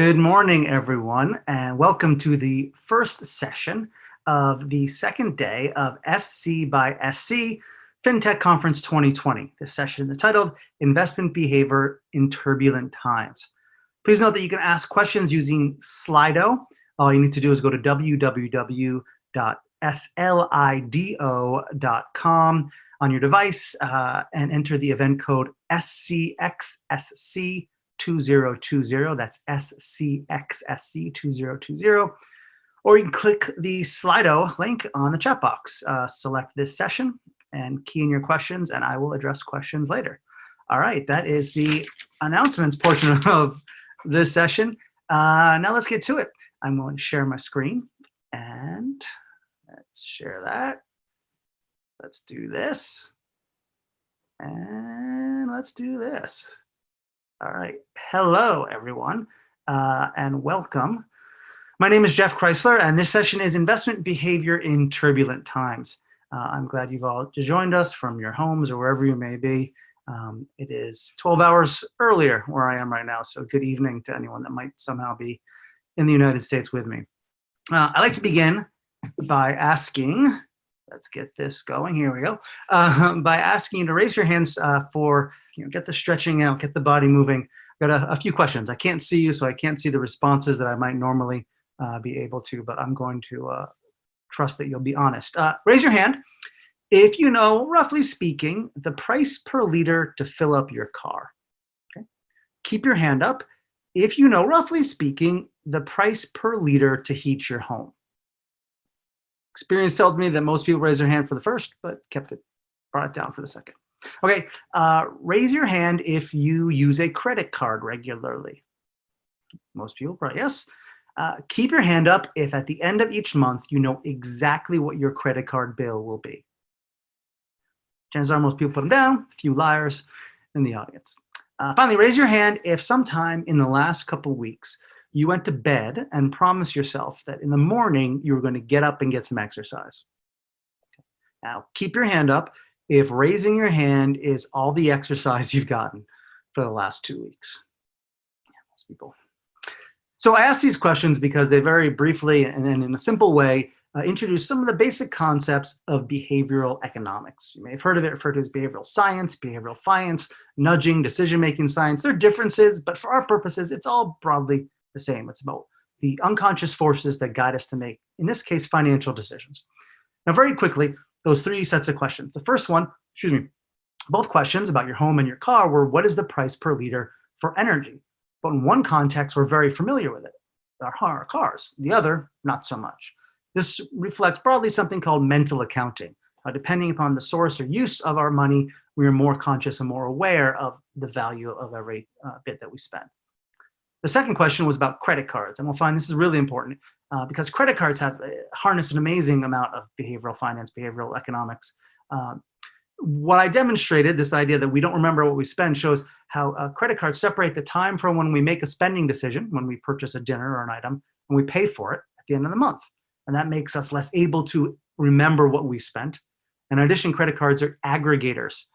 Good morning, everyone, and welcome to the first session of the second day of SCxSC FinTech Conference 2020. This session is entitled Investment Behavior in Turbulent Times. Please note that you can ask questions using Slido. All you need to do is go to www.slido.com on your device and enter the event code SCxSC 2020. That's SCxSC 2020. Or you can click the Slido link on the chat box. Select this session and key in your questions, and I will address questions later. All right, that is the announcements portion of this session. Now let's get to it. I'm going to share my screen, and let's share that. Let's do this, and let's do this. All right, hello everyone, and welcome. My name is Jeff Chrysler, and this session is Investment Behavior in Turbulent Times. I'm glad you've all joined us from your homes or wherever you may be. It is 12 hours earlier where I am right now, so good evening to anyone that might somehow be in the United States with me. I'd like to begin by asking, let's get this going, here we go, by asking you to raise your hands for, get the stretching out, get the body moving. I've got a few questions. I can't see you, so I can't see the responses that I might normally be able to, but I'm going to trust that you'll be honest. Raise your hand if you know, roughly speaking, the price per liter to fill up your car. Okay. Keep your hand up if you know, roughly speaking, the price per liter to heat your home. Experience tells me that most people raise their hand for the first, but brought it down for the second. Okay, raise your hand if you use a credit card regularly. Most people probably yes. Keep your hand up if at the end of each month you know exactly what your credit card bill will be. Chances are most people put them down, a few liars in the audience. Finally, raise your hand if sometime in the last couple of weeks you went to bed and promised yourself that in the morning you were going to get up and get some exercise. Now, keep your hand up if raising your hand is all the exercise you've gotten for the last 2 weeks. Yeah, most people. So I ask these questions because they very briefly and then in a simple way introduce some of the basic concepts of behavioral economics. You may have heard of it referred to as behavioral science, behavioral finance, nudging, decision-making science. There are differences, but for our purposes, it's all broadly the same. It's about the unconscious forces that guide us to make, in this case, financial decisions. Now, very quickly, those three sets of questions. The first one, both questions about your home and your car were, what is the price per liter for energy? But in one context, we're very familiar with it, our cars. The other, not so much. This reflects broadly something called mental accounting. Depending upon the source or use of our money, we are more conscious and more aware of the value of every bit that we spend. The second question was about credit cards, and we'll find this is really important because credit cards have harnessed an amazing amount of behavioral finance, behavioral economics. What I demonstrated, this idea that we don't remember what we spend, shows how credit cards separate the time from when we make a spending decision, when we purchase a dinner or an item, and we pay for it at the end of the month. And that makes us less able to remember what we spent. In addition, credit cards are aggregators.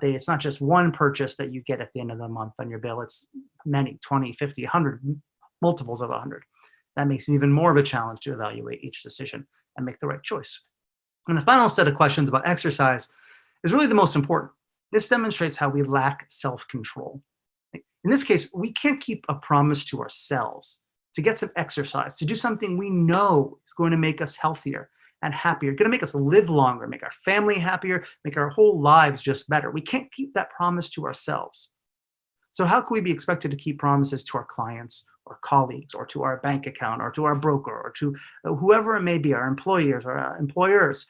It's not just one purchase that you get at the end of the month on your bill. It's many, 20, 50, 100, multiples of 100. That makes it even more of a challenge to evaluate each decision and make the right choice. And the final set of questions about exercise is really the most important. This demonstrates how we lack self-control. In this case, we can't keep a promise to ourselves to get some exercise, to do something we know is going to make us healthier and happier, going to make us live longer, make our family happier, make our whole lives just better. We can't keep that promise to ourselves. So how can we be expected to keep promises to our clients or colleagues or to our bank account or to our broker or to whoever it may be, our employers or our employers?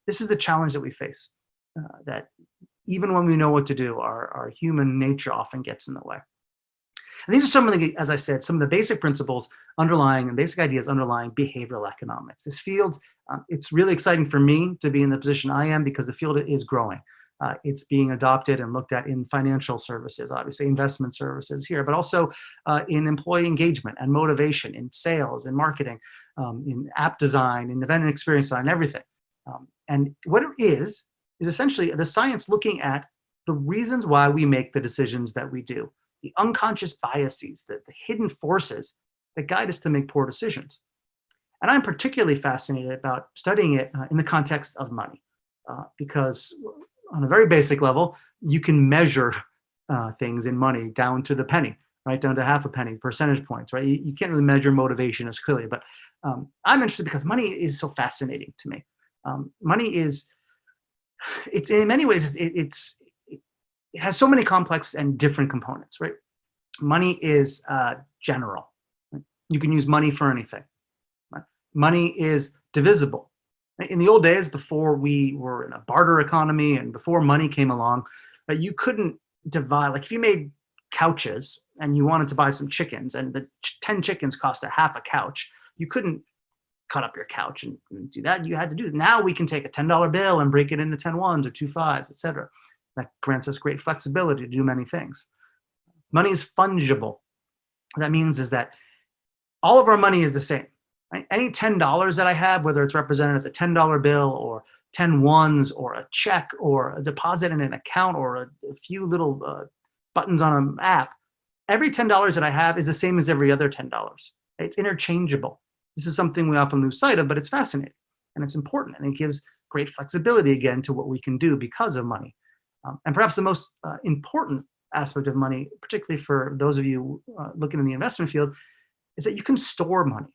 This is the challenge that we face, that even when we know what to do, our human nature often gets in the way. And these are some of the, as I said, some of the basic principles underlying and basic ideas underlying behavioral economics. This field, it's really exciting for me to be in the position I am because the field is growing. It's being adopted and looked at in financial services, obviously investment services here, but also in employee engagement and motivation, in sales and marketing, in app design, in event and experience design, everything. And what it is essentially the science looking at the reasons why we make the decisions that we do. the unconscious biases, the hidden forces that guide us to make poor decisions. And I'm particularly fascinated about studying it in the context of money, because on a very basic level, you can measure things in money down to the penny, right? Down to half a penny, percentage points, right? You can't really measure motivation as clearly, but I'm interested because money is so fascinating to me. Money is, it's in many ways, it has so many complex and different components, right? Money is general. Right? You can use money for anything. Right? Money is divisible. Right? In the old days, before we were in a barter economy and before money came along, right, you couldn't divide. Like if you made couches and you wanted to buy some chickens and the 10 chickens cost a half a couch, you couldn't cut up your couch and do that. You had to do it. Now we can take a $10 bill and break it into 10 ones or 2 fives, etc. That grants us great flexibility to do many things. Money is fungible. What that means is that all of our money is the same. Right? Any $10 that I have, whether it's represented as a $10 bill or 10 ones or a check or a deposit in an account or a few little buttons on an app, every $10 that I have is the same as every other $10. It's interchangeable. This is something we often lose sight of, but it's fascinating and it's important, and it gives great flexibility again to what we can do because of money. And perhaps the most important aspect of money, particularly for those of you looking in the investment field, is that you can store money.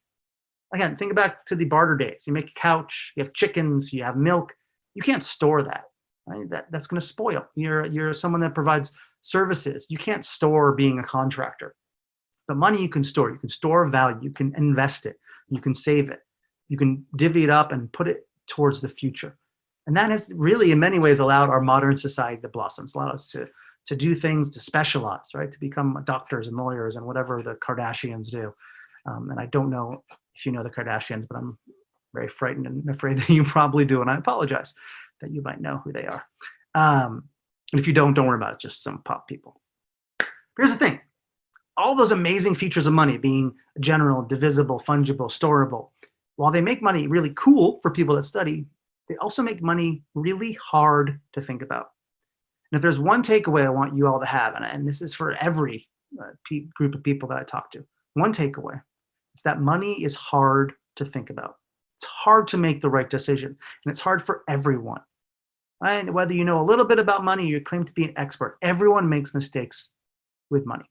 Again, think back to the barter days. You make a couch, you have chickens, you have milk. You can't store that. Right? That's going to spoil. You're someone that provides services. You can't store being a contractor. But money you can store. You can store value. You can invest it. You can save it. You can divvy it up and put it towards the future. And that has really, in many ways, allowed our modern society to blossom. It's allowed us to do things, to specialize, right? To become doctors and lawyers and whatever the Kardashians do. And I don't know if you know the Kardashians, but I'm very frightened and afraid that you probably do. And I apologize that you might know who they are. And if you don't worry about it, just some pop people. Here's the thing. All those amazing features of money being general, divisible, fungible, storable, while they make money really cool for people that study, they also make money really hard to think about. And if there's one takeaway I want you all to have, and this is for every group of people that I talk to, one takeaway, it's that money is hard to think about. It's hard to make the right decision, and it's hard for everyone. Right? Whether you know a little bit about money, you claim to be an expert, everyone makes mistakes with money.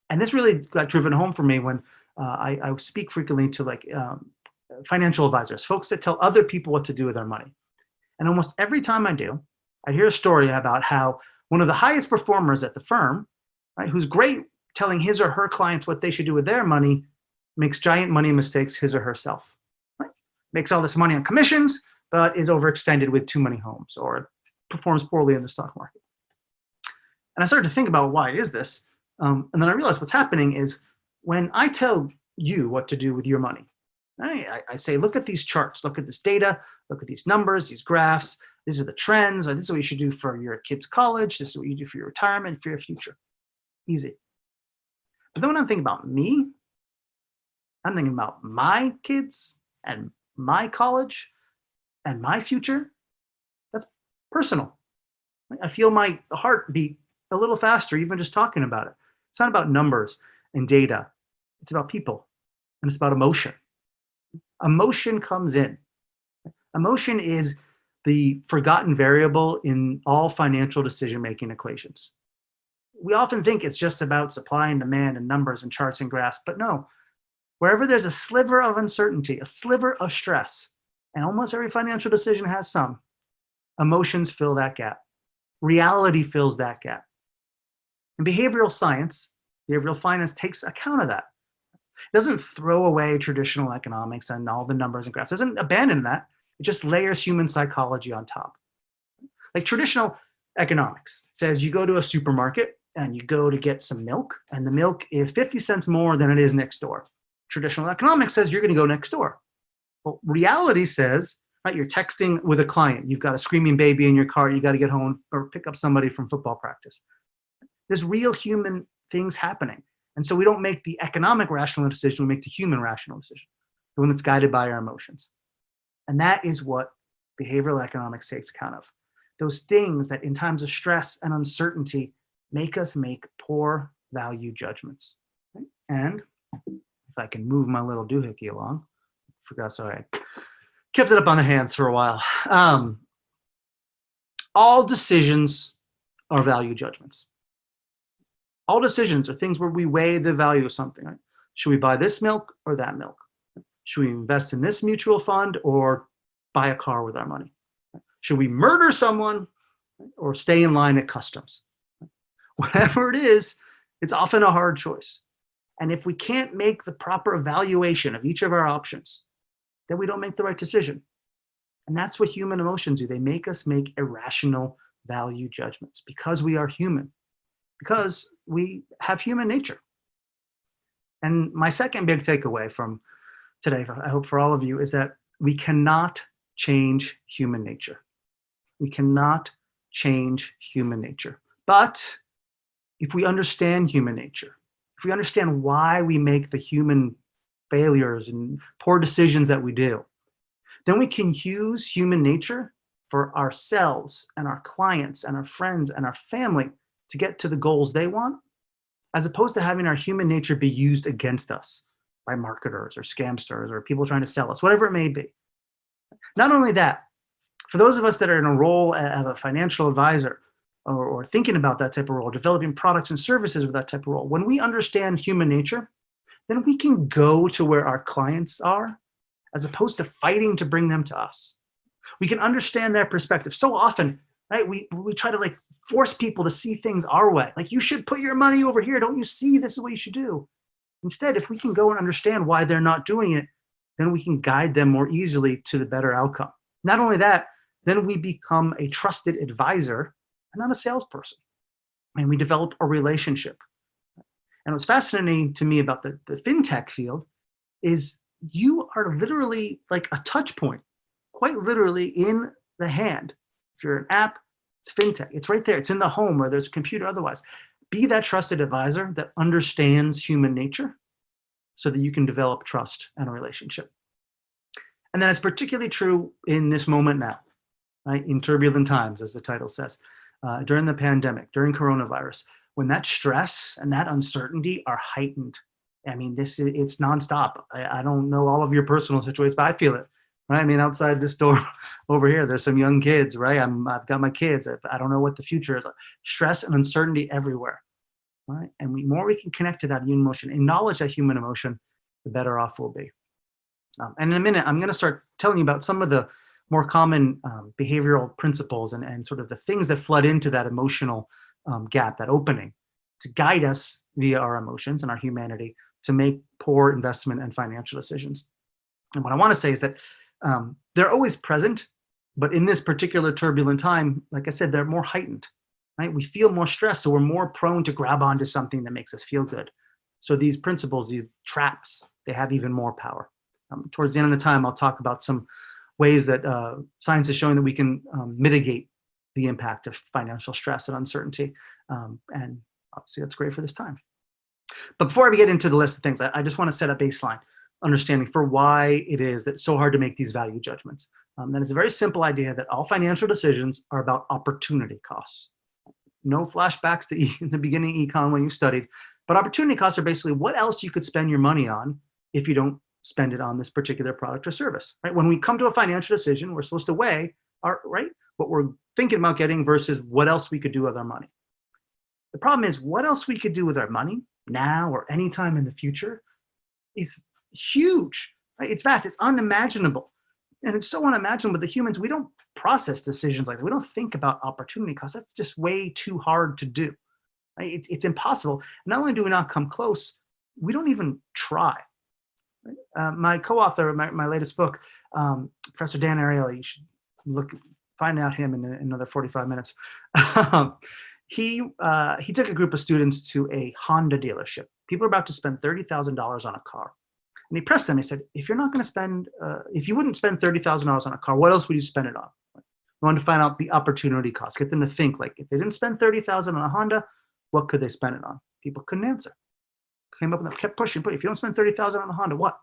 And this really got driven home for me when I speak frequently to financial advisors, folks that tell other people what to do with their money. And almost every time I do, I hear a story about how one of the highest performers at the firm, right, who's great telling his or her clients what they should do with their money, makes giant money mistakes his or herself. Right? Makes all this money on commissions, but is overextended with too many homes or performs poorly in the stock market. And I started to think about why is this? And then I realized what's happening is when I tell you what to do with your money, I say, look at these charts, look at this data, look at these numbers, these graphs, these are the trends, this is what you should do for your kids' college, this is what you do for your retirement, for your future. Easy. But then when I'm thinking about me, I'm thinking about my kids and my college and my future. That's personal. I feel my heart beat a little faster, even just talking about it. It's not about numbers and data. It's about people, and it's about emotion. Emotion comes in. Emotion is the forgotten variable in all financial decision-making equations. We often think it's just about supply and demand and numbers and charts and graphs, but no. Wherever there's a sliver of uncertainty, a sliver of stress, and almost every financial decision has some, emotions fill that gap. Reality fills that gap. And behavioral science, behavioral finance takes account of that. It doesn't throw away traditional economics and all the numbers and graphs. It doesn't abandon that. It just layers human psychology on top. Like traditional economics says you go to a supermarket and you go to get some milk, and the milk is 50 cents more than it is next door. Traditional economics says you're going to go next door. Well, reality says, right, you're texting with a client. You've got a screaming baby in your car. You got to get home or pick up somebody from football practice. There's real human things happening. And so we don't make the economic rational decision, we make the human rational decision, the one that's guided by our emotions. And that is what behavioral economics takes account of. Those things that in times of stress and uncertainty make us make poor value judgments. Okay? And if I can move my little doohickey along, sorry, I kept it up on the hands for a while. All decisions are value judgments. All decisions are things where we weigh the value of something. Right? Should we buy this milk or that milk? Should we invest in this mutual fund or buy a car with our money? Should we murder someone or stay in line at customs? Whatever it is, it's often a hard choice. And if we can't make the proper evaluation of each of our options, then we don't make the right decision. And that's what human emotions do. They make us make irrational value judgments because we are human, because we have human nature. And my second big takeaway from today, I hope for all of you, is that we cannot change human nature. We cannot change human nature. But if we understand human nature, if we understand why we make the human failures and poor decisions that we do, then we can use human nature for ourselves and our clients and our friends and our family to get to the goals they want, as opposed to having our human nature be used against us by marketers or scamsters or people trying to sell us, whatever it may be. Not only that, for those of us that are in a role of a financial advisor or thinking about that type of role, developing products and services with that type of role, when we understand human nature, then we can go to where our clients are as opposed to fighting to bring them to us. We can understand their perspective. So often, right, we try to like force people to see things our way. Like, you should put your money over here. Don't you see this is what you should do? Instead, if we can go and understand why they're not doing it, then we can guide them more easily to the better outcome. Not only that, then we become a trusted advisor and not a salesperson. And we develop a relationship. And what's fascinating to me about the fintech field is you are literally like a touch point, quite literally in the hand. If you're an app, it's fintech. It's right there. It's in the home or there's a computer otherwise. Be that trusted advisor that understands human nature so that you can develop trust and a relationship. And that is particularly true in this moment now, right? In turbulent times, as the title says, during the pandemic, during coronavirus, when that stress and that uncertainty are heightened. I mean, it's nonstop. I don't know all of your personal situations, but I feel it, right? I mean, outside this door over here, there's some young kids, right? I've got my kids. I don't know what the future is. Stress and uncertainty everywhere, right? And the more we can connect to that human emotion, acknowledge that human emotion, the better off we'll be. And in a minute, I'm going to start telling you about some of the more common behavioral principles and sort of the things that flood into that emotional gap, that opening, to guide us via our emotions and our humanity to make poor investment and financial decisions. And what I want to say is that they're always present, but in this particular turbulent time, like I said, they're more heightened, right? We feel more stressed, so we're more prone to grab onto something that makes us feel good. So these principles, these traps, they have even more power. Towards the end of the time, I'll talk about some ways that science is showing that we can mitigate the impact of financial stress and uncertainty. And obviously that's great for this time. But before I get into the list of things, I just want to set a baseline understanding for why it is that it's so hard to make these value judgments. That is a very simple idea that all financial decisions are about opportunity costs. No flashbacks to the beginning econ when you studied, but opportunity costs are basically what else you could spend your money on if you don't spend it on this particular product or service, right? When we come to a financial decision, we're supposed to weigh what we're thinking about getting versus what else we could do with our money. The problem is what else we could do with our money now or anytime in the future is huge, right? It's vast, it's unimaginable. And it's so unimaginable, but the humans, we don't process decisions like that. We don't think about opportunity costs. That's just way too hard to do, right? It's impossible. Not only do we not come close, we don't even try. My co-author, my latest book, Professor Dan Ariely, you should find out him in another 45 minutes. He took a group of students to a Honda dealership. People are about to spend $30,000 on a car. And he pressed them. He said, if you're not going to spend, if you wouldn't spend $30,000 on a car, what else would you spend it on? We wanted to find out the opportunity cost, get them to think, like, if they didn't spend $30,000 on a Honda, what could they spend it on? People couldn't answer. Came up with them, kept pushing. But if you don't spend $30,000 on a Honda, what?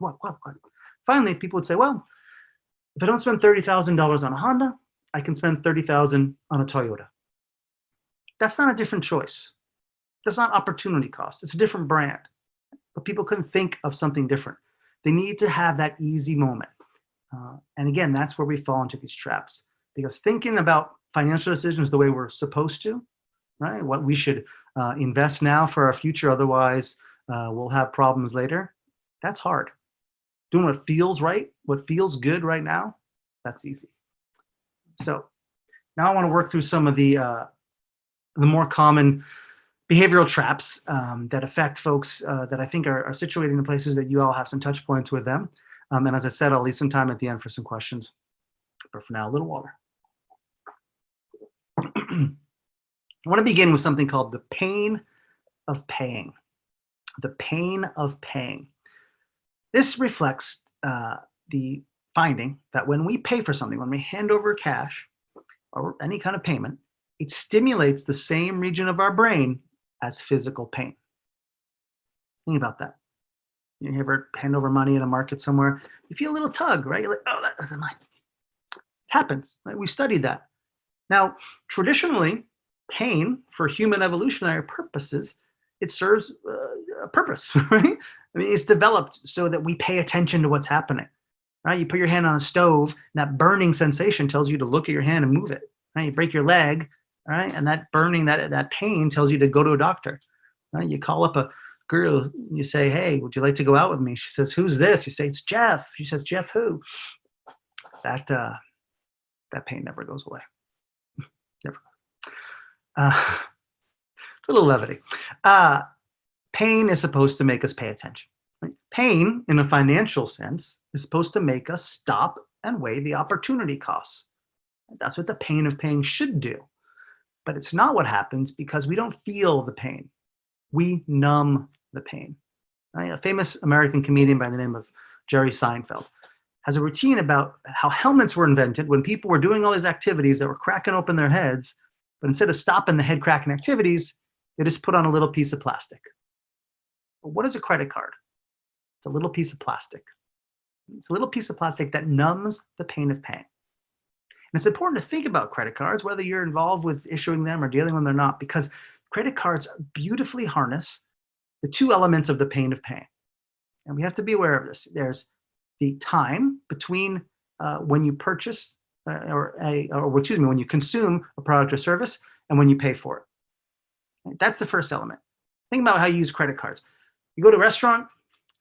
Finally, people would say, well, if I don't spend $30,000 on a Honda, I can spend $30,000 on a Toyota. That's not a different choice. That's not opportunity cost. It's a different brand. But people couldn't think of something different. They need to have that easy moment. And again, that's where we fall into these traps. Because thinking about financial decisions the way we're supposed to, right? What we should invest now for our future, otherwise we'll have problems later. That's hard. Doing what feels right, what feels good right now, that's easy. So now I want to work through some of the more common behavioral traps that affect folks that I think are situated in places that you all have some touch points with them. And as I said, I'll leave some time at the end for some questions. But for now, a little water. I want to begin with something called the pain of paying. The pain of paying. This reflects the finding that when we pay for something, when we hand over cash or any kind of payment, it stimulates the same region of our brain as physical pain. Think about that. You ever hand over money in a market somewhere, you feel a little tug, right? You're like, oh, that isn't mine. It happens, right? We studied that. Now, traditionally, pain for human evolutionary purposes, it serves a purpose, right? I mean, it's developed so that we pay attention to what's happening, right? You put your hand on a stove, and that burning sensation tells you to look at your hand and move it, right? You break your leg, right? And that burning, that pain tells you to go to a doctor, right? You call up a girl, you say, hey, would you like to go out with me? She says, who's this? You say, it's Jeff. She says, Jeff who? That pain never goes away. Never. It's a little levity. Pain is supposed to make us pay attention. Right? Pain, in a financial sense, is supposed to make us stop and weigh the opportunity costs. That's what the pain of paying should do. But it's not what happens because we don't feel the pain. We numb the pain. Right? A famous American comedian by the name of Jerry Seinfeld has a routine about how helmets were invented when people were doing all these activities that were cracking open their heads, but instead of stopping the head cracking activities, they just put on a little piece of plastic. But what is a credit card? It's a little piece of plastic. It's a little piece of plastic that numbs the pain of paying. And it's important to think about credit cards, whether you're involved with issuing them or dealing with them or not, because credit cards beautifully harness the two elements of the pain of paying. And we have to be aware of this. There's the time between when you purchase when you consume a product or service and when you pay for it. Right? That's the first element. Think about how you use credit cards. You go to a restaurant,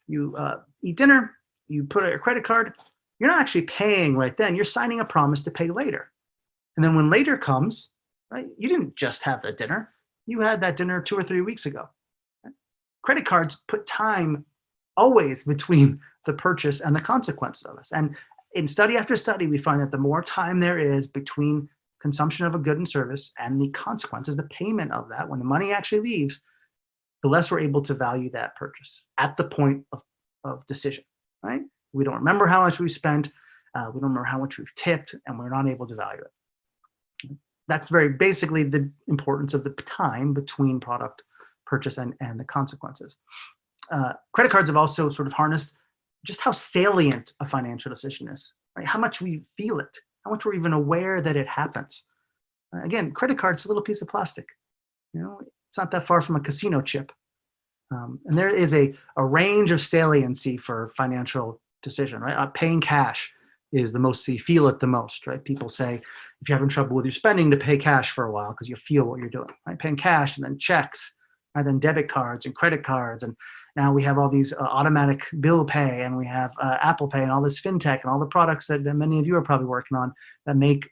you eat dinner, you put out your credit card, you're not actually paying right then, you're signing a promise to pay later. And then when later comes, right, you didn't just have the dinner, you had that dinner 2 or 3 weeks ago. Right? Credit cards put time always between the purchase and the consequences of this. And in study after study, we find that the more time there is between consumption of a good and service and the consequences, the payment of that, when the money actually leaves, the less we're able to value that purchase at the point of decision, right? We don't remember how much we spent, we don't remember how much we've tipped, and we're not able to value it. That's very basically the importance of the time between product purchase and the consequences. Credit cards have also sort of harnessed just how salient a financial decision is, right? How much we feel it, how much we're even aware that it happens. Again, credit card's a little piece of plastic. You know, it's not that far from a casino chip. And there is a range of saliency for financial decision, right? Paying cash is the most, so you feel it the most, right? People say, if you're having trouble with your spending, to pay cash for a while because you feel what you're doing, right? Paying cash and then checks, right? Then debit cards and credit cards. And now we have all these automatic bill pay, and we have Apple Pay and all this fintech and all the products that many of you are probably working on that make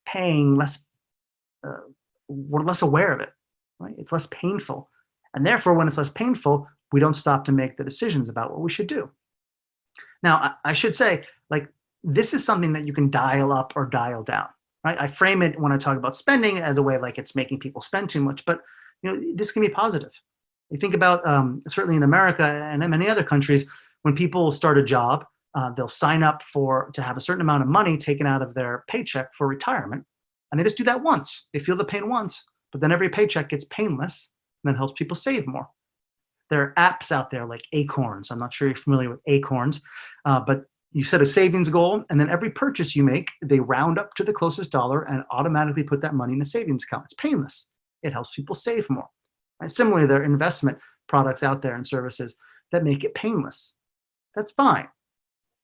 paying less, we're less aware of it, right? It's less painful. And therefore, when it's less painful, we don't stop to make the decisions about what we should do. Now, I should say, like, this is something that you can dial up or dial down, right? I frame it when I talk about spending as a way like it's making people spend too much, but you know, this can be positive. You think about, certainly in America and in many other countries, when people start a job, they'll sign up to have a certain amount of money taken out of their paycheck for retirement. And they just do that once. They feel the pain once, but then every paycheck gets painless and that helps people save more. There are apps out there like Acorns. I'm not sure you're familiar with Acorns, but you set a savings goal, and then every purchase you make, they round up to the closest dollar and automatically put that money in a savings account. It's painless. It helps people save more. Right? Similarly, there are investment products out there and services that make it painless. That's fine.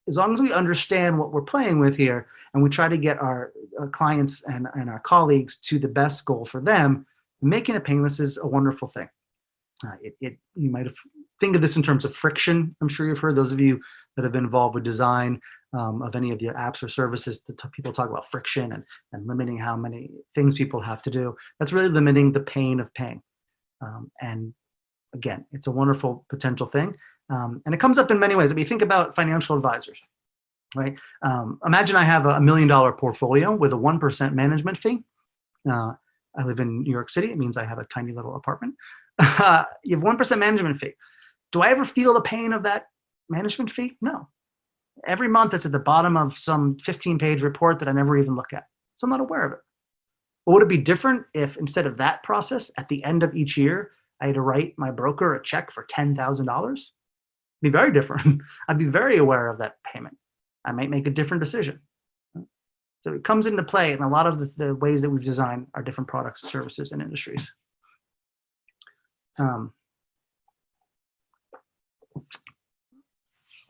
As long as we understand what we're playing with here and we try to get our clients and our colleagues to the best goal for them, making it painless is a wonderful thing. You might have think of this in terms of friction. I'm sure you've heard, those of you that have been involved with design of any of the apps or services, people talk about friction and limiting how many things people have to do. That's really limiting the pain of paying. And again, it's a wonderful potential thing. And it comes up in many ways. If you think about financial advisors, right? Imagine I have a $1 million portfolio with a 1% management fee. I live in New York City. It means I have a tiny little apartment. You have 1% management fee. Do I ever feel the pain of that management fee? No. Every month it's at the bottom of some 15-page report that I never even look at. So I'm not aware of it. But would it be different if instead of that process, at the end of each year, I had to write my broker a check for $10,000? It'd be very different. I'd be very aware of that payment. I might make a different decision. So it comes into play in a lot of the ways that we've designed our different products, services, and industries. I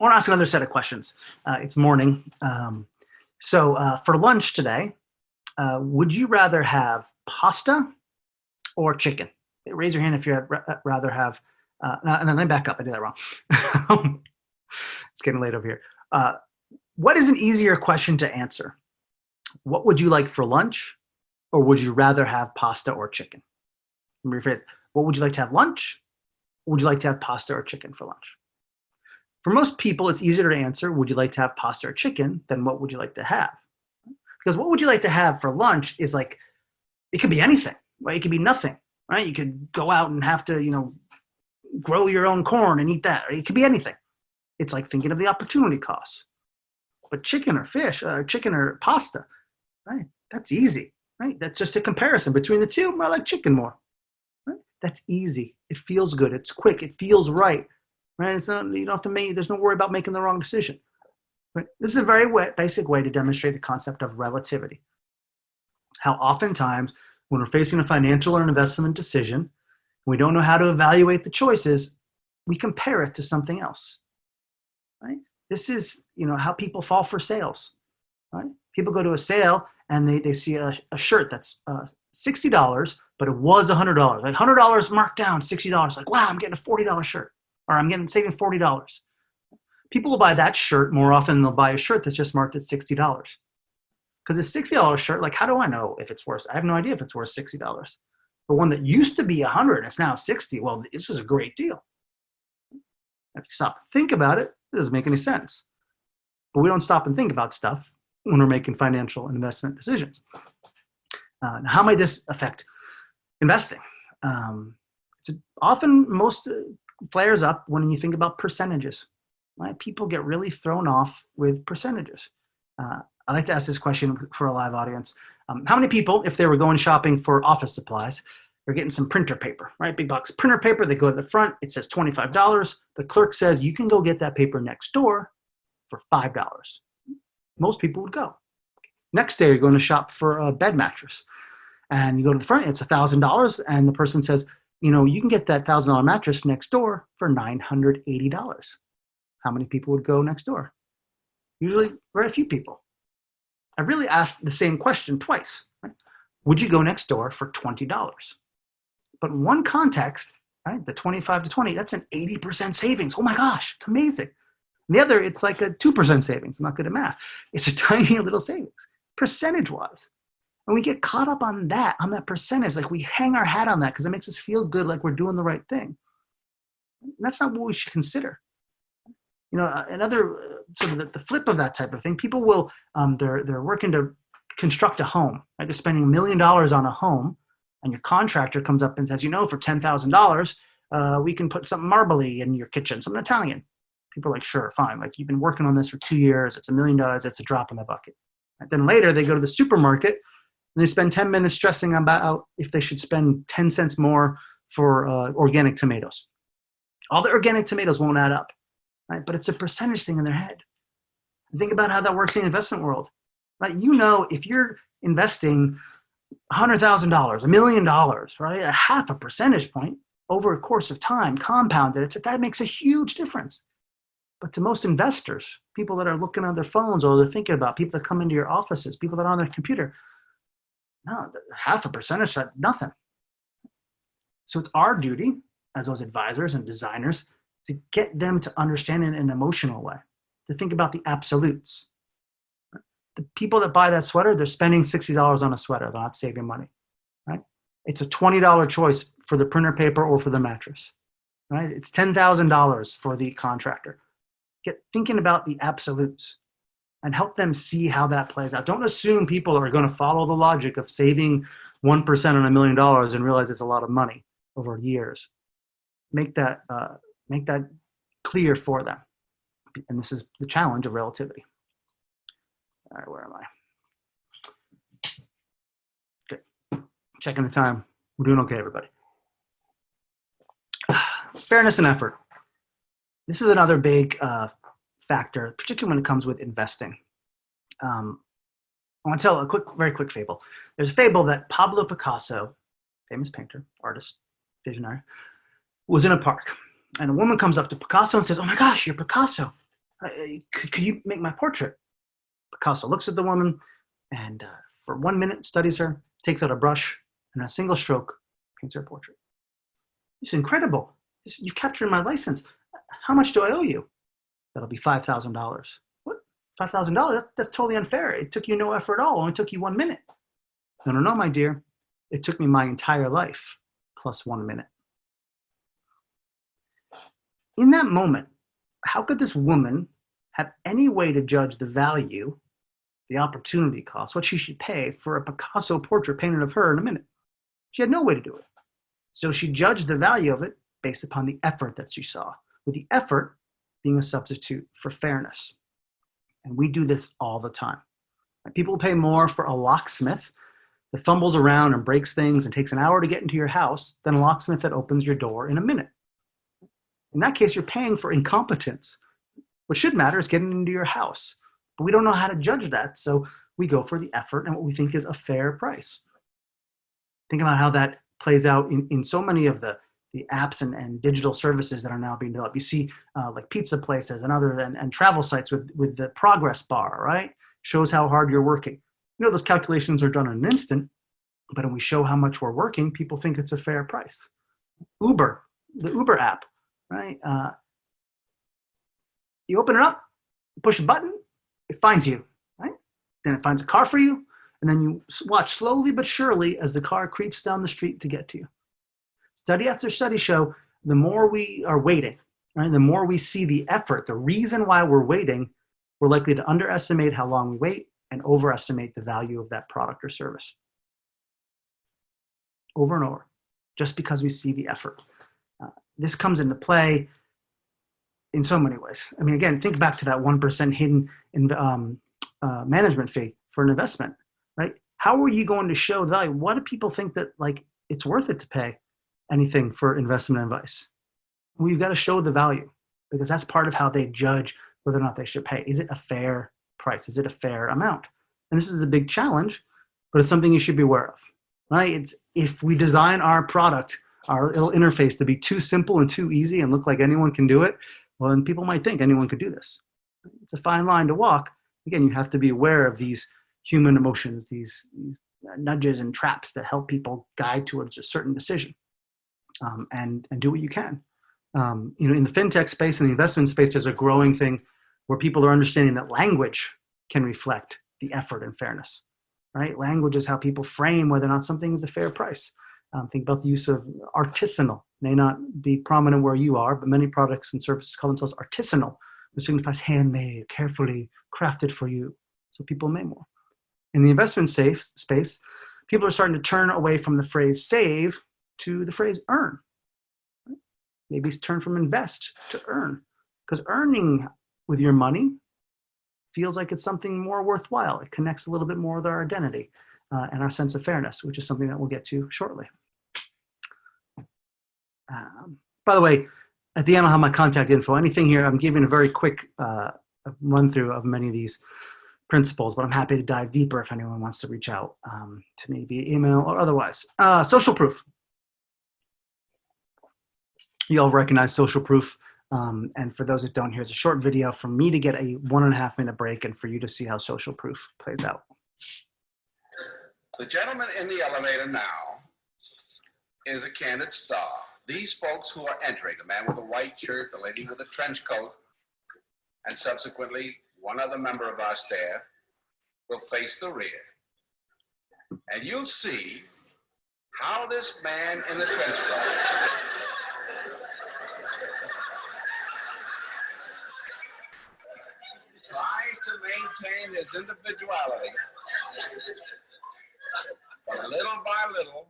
want to ask another set of questions. It's morning. So for lunch today, would you rather have pasta or chicken? Raise your hand if you'd rather have, and then let me back up. I did that wrong. It's getting late over here. What is an easier question to answer? What would you like for lunch, or would you rather have pasta or chicken? Let me rephrase. What would you like to have lunch? Would you like to have pasta or chicken for lunch? For most people, it's easier to answer, would you like to have pasta or chicken, than what would you like to have? Because what would you like to have for lunch is like, it could be anything, right? It could be nothing, right? You could go out and have to, grow your own corn and eat that. Right? It could be anything. It's like thinking of the opportunity costs. But chicken or fish, chicken or pasta, right? That's easy, right? That's just a comparison between the two. I like chicken more. Right? That's easy. It feels good. It's quick. It feels right. Right? It's not, you don't have to make. There's no worry about making the wrong decision. Right? This is a very basic way to demonstrate the concept of relativity. How oftentimes when we're facing a financial or investment decision, we don't know how to evaluate the choices, we compare it to something else. Right? This is, how people fall for sales. Right? People go to a sale and they see a shirt that's $60, but it was $100. Like $100 marked down, $60. Like, wow, I'm getting a $40 shirt, or I'm saving $40. People will buy that shirt more often than they'll buy a shirt that's just marked at $60. Because a $60 shirt, like, how do I know if it's worth? I have no idea if it's worth $60. But one that used to be $100 and it's now $60, well, this is a great deal. If you stop and think about it, it doesn't make any sense. But we don't stop and think about stuff when we're making financial and investment decisions. Now, how might this affect investing? It's often most flares up when you think about percentages. Right? People get really thrown off with percentages. I like to ask this question for a live audience. How many people, if they were going shopping for office supplies, they're getting some printer paper, right? Big box printer paper, they go to the front, it says $25. The clerk says, you can go get that paper next door for $5. Most people would go. Next day, you're going to shop for a bed mattress. And you go to the front, it's $1,000. And the person says, you can get that $1,000 mattress next door for $980. How many people would go next door? Usually very few people. I really asked the same question twice. Right? Would you go next door for $20? But in one context, right, the 25 to 20, that's an 80% savings. Oh my gosh, it's amazing. And the other, it's like a 2% savings. I'm not good at math. It's a tiny little savings, percentage-wise. And we get caught up on that percentage. Like we hang our hat on that because it makes us feel good, like we're doing the right thing. And that's not what we should consider. Another sort of the flip of that type of thing, people will, they're working to construct a home. Right? They're spending $1 million on a home, and your contractor comes up and says, for $10,000, we can put something marbly in your kitchen, something Italian. People are like, sure, fine. Like you've been working on this for 2 years. It's $1 million. It's a drop in the bucket. Right? Then later they go to the supermarket and they spend 10 minutes stressing about if they should spend 10 cents more for organic tomatoes. All the organic tomatoes won't add up. Right? But it's a percentage thing in their head. Think about how that works in the investment world. Right? If you're investing $100,000, $1 million, right, a half a percentage point, over a course of time, compounded, that makes a huge difference. But to most investors, people that are looking on their phones or they're thinking about, people that come into your offices, people that are on their computer, no, half a percentage, that's nothing. So it's our duty as those advisors and designers to get them to understand it in an emotional way, to think about the absolutes. The people that buy that sweater, they're spending $60 on a sweater. They're not saving money, right? It's a $20 choice for the printer paper or for the mattress, right? It's $10,000 for the contractor. Get thinking about the absolutes and help them see how that plays out. Don't assume people are going to follow the logic of saving 1% on $1 million and realize it's a lot of money over years. Make that clear for them. And this is the challenge of relativity. All right, where am I? Okay, checking the time. We're doing okay, everybody. Fairness and effort. This is another big factor, particularly when it comes with investing. I want to tell a very quick fable. There's a fable that Pablo Picasso, famous painter, artist, visionary, was in a park. And a woman comes up to Picasso and says, "Oh my gosh, you're Picasso. Could you make my portrait?" Picasso looks at the woman and for 1 minute studies her, takes out a brush, and in a single stroke paints her portrait. It's incredible. You've captured my license. How much do I owe you? That'll be $5,000. What? $5,000? That's totally unfair. It took you no effort at all. It only took you 1 minute. No, my dear. It took me my entire life plus 1 minute. In that moment, how could this woman have any way to judge the value, the opportunity cost, what she should pay for a Picasso portrait painted of her in a minute? She had no way to do it. So she judged the value of it based upon the effort that she saw, with the effort being a substitute for fairness. And we do this all the time. People pay more for a locksmith that fumbles around and breaks things and takes an hour to get into your house than a locksmith that opens your door in a minute. In that case, you're paying for incompetence. What should matter is getting into your house. But we don't know how to judge that, so we go for the effort and what we think is a fair price. Think about how that plays out in so many of the apps and digital services that are now being developed. You see like pizza places and other and travel sites with the progress bar, right? Shows how hard you're working. You know, those calculations are done in an instant, but when we show how much we're working, people think it's a fair price. Uber, the Uber app, right? You open it up, push a button, it finds you, right? Then it finds a car for you, and then you watch slowly but surely as the car creeps down the street to get to you. Study after study show the more we are waiting, right? The more we see the effort, the reason why we're waiting, we're likely to underestimate how long we wait and overestimate the value of that product or service. Over and over, just because we see the effort. This comes into play in so many ways. I mean, again, think back to that 1% hidden in management fee for an investment, right? How are you going to show the value? What do people think that like it's worth it to pay anything for investment advice? We've got to show the value because that's part of how they judge whether or not they should pay. Is it a fair price? Is it a fair amount? And this is a big challenge, but it's something you should be aware of, right? It's if we design our product, our little interface to be too simple and too easy and look like anyone can do it, well, then people might think anyone could do this. It's a fine line to walk. Again, you have to be aware of these human emotions, these nudges and traps that help people guide towards a certain decision, and do what you can. You know, in the fintech space and the investment space, there's a growing thing where people are understanding that language can reflect the effort and fairness, right? Language is how people frame whether or not something is a fair price. Think about the use of artisanal. May not be prominent where you are, but many products and services call themselves artisanal, which signifies handmade, carefully crafted for you, so people may more. In the investment space, people are starting to turn away from the phrase save to the phrase earn. Maybe turn from invest to earn, because earning with your money feels like it's something more worthwhile. It connects a little bit more with our identity and our sense of fairness, which is something that we'll get to shortly. By the way, at the end, I'll have my contact info. Anything here, I'm giving a very quick run through of many of these principles, but I'm happy to dive deeper if anyone wants to reach out to me via email or otherwise. Social proof. You all recognize social proof. And for those that don't, here's a short video for me to get a 1.5 minute break and for you to see how social proof plays out. The gentleman in the elevator now is a candid star. These folks who are entering, the man with a white shirt, the lady with a trench coat, and subsequently one other member of our staff will face the rear. And you'll see how this man in the trench coat tries to maintain his individuality, but little by little,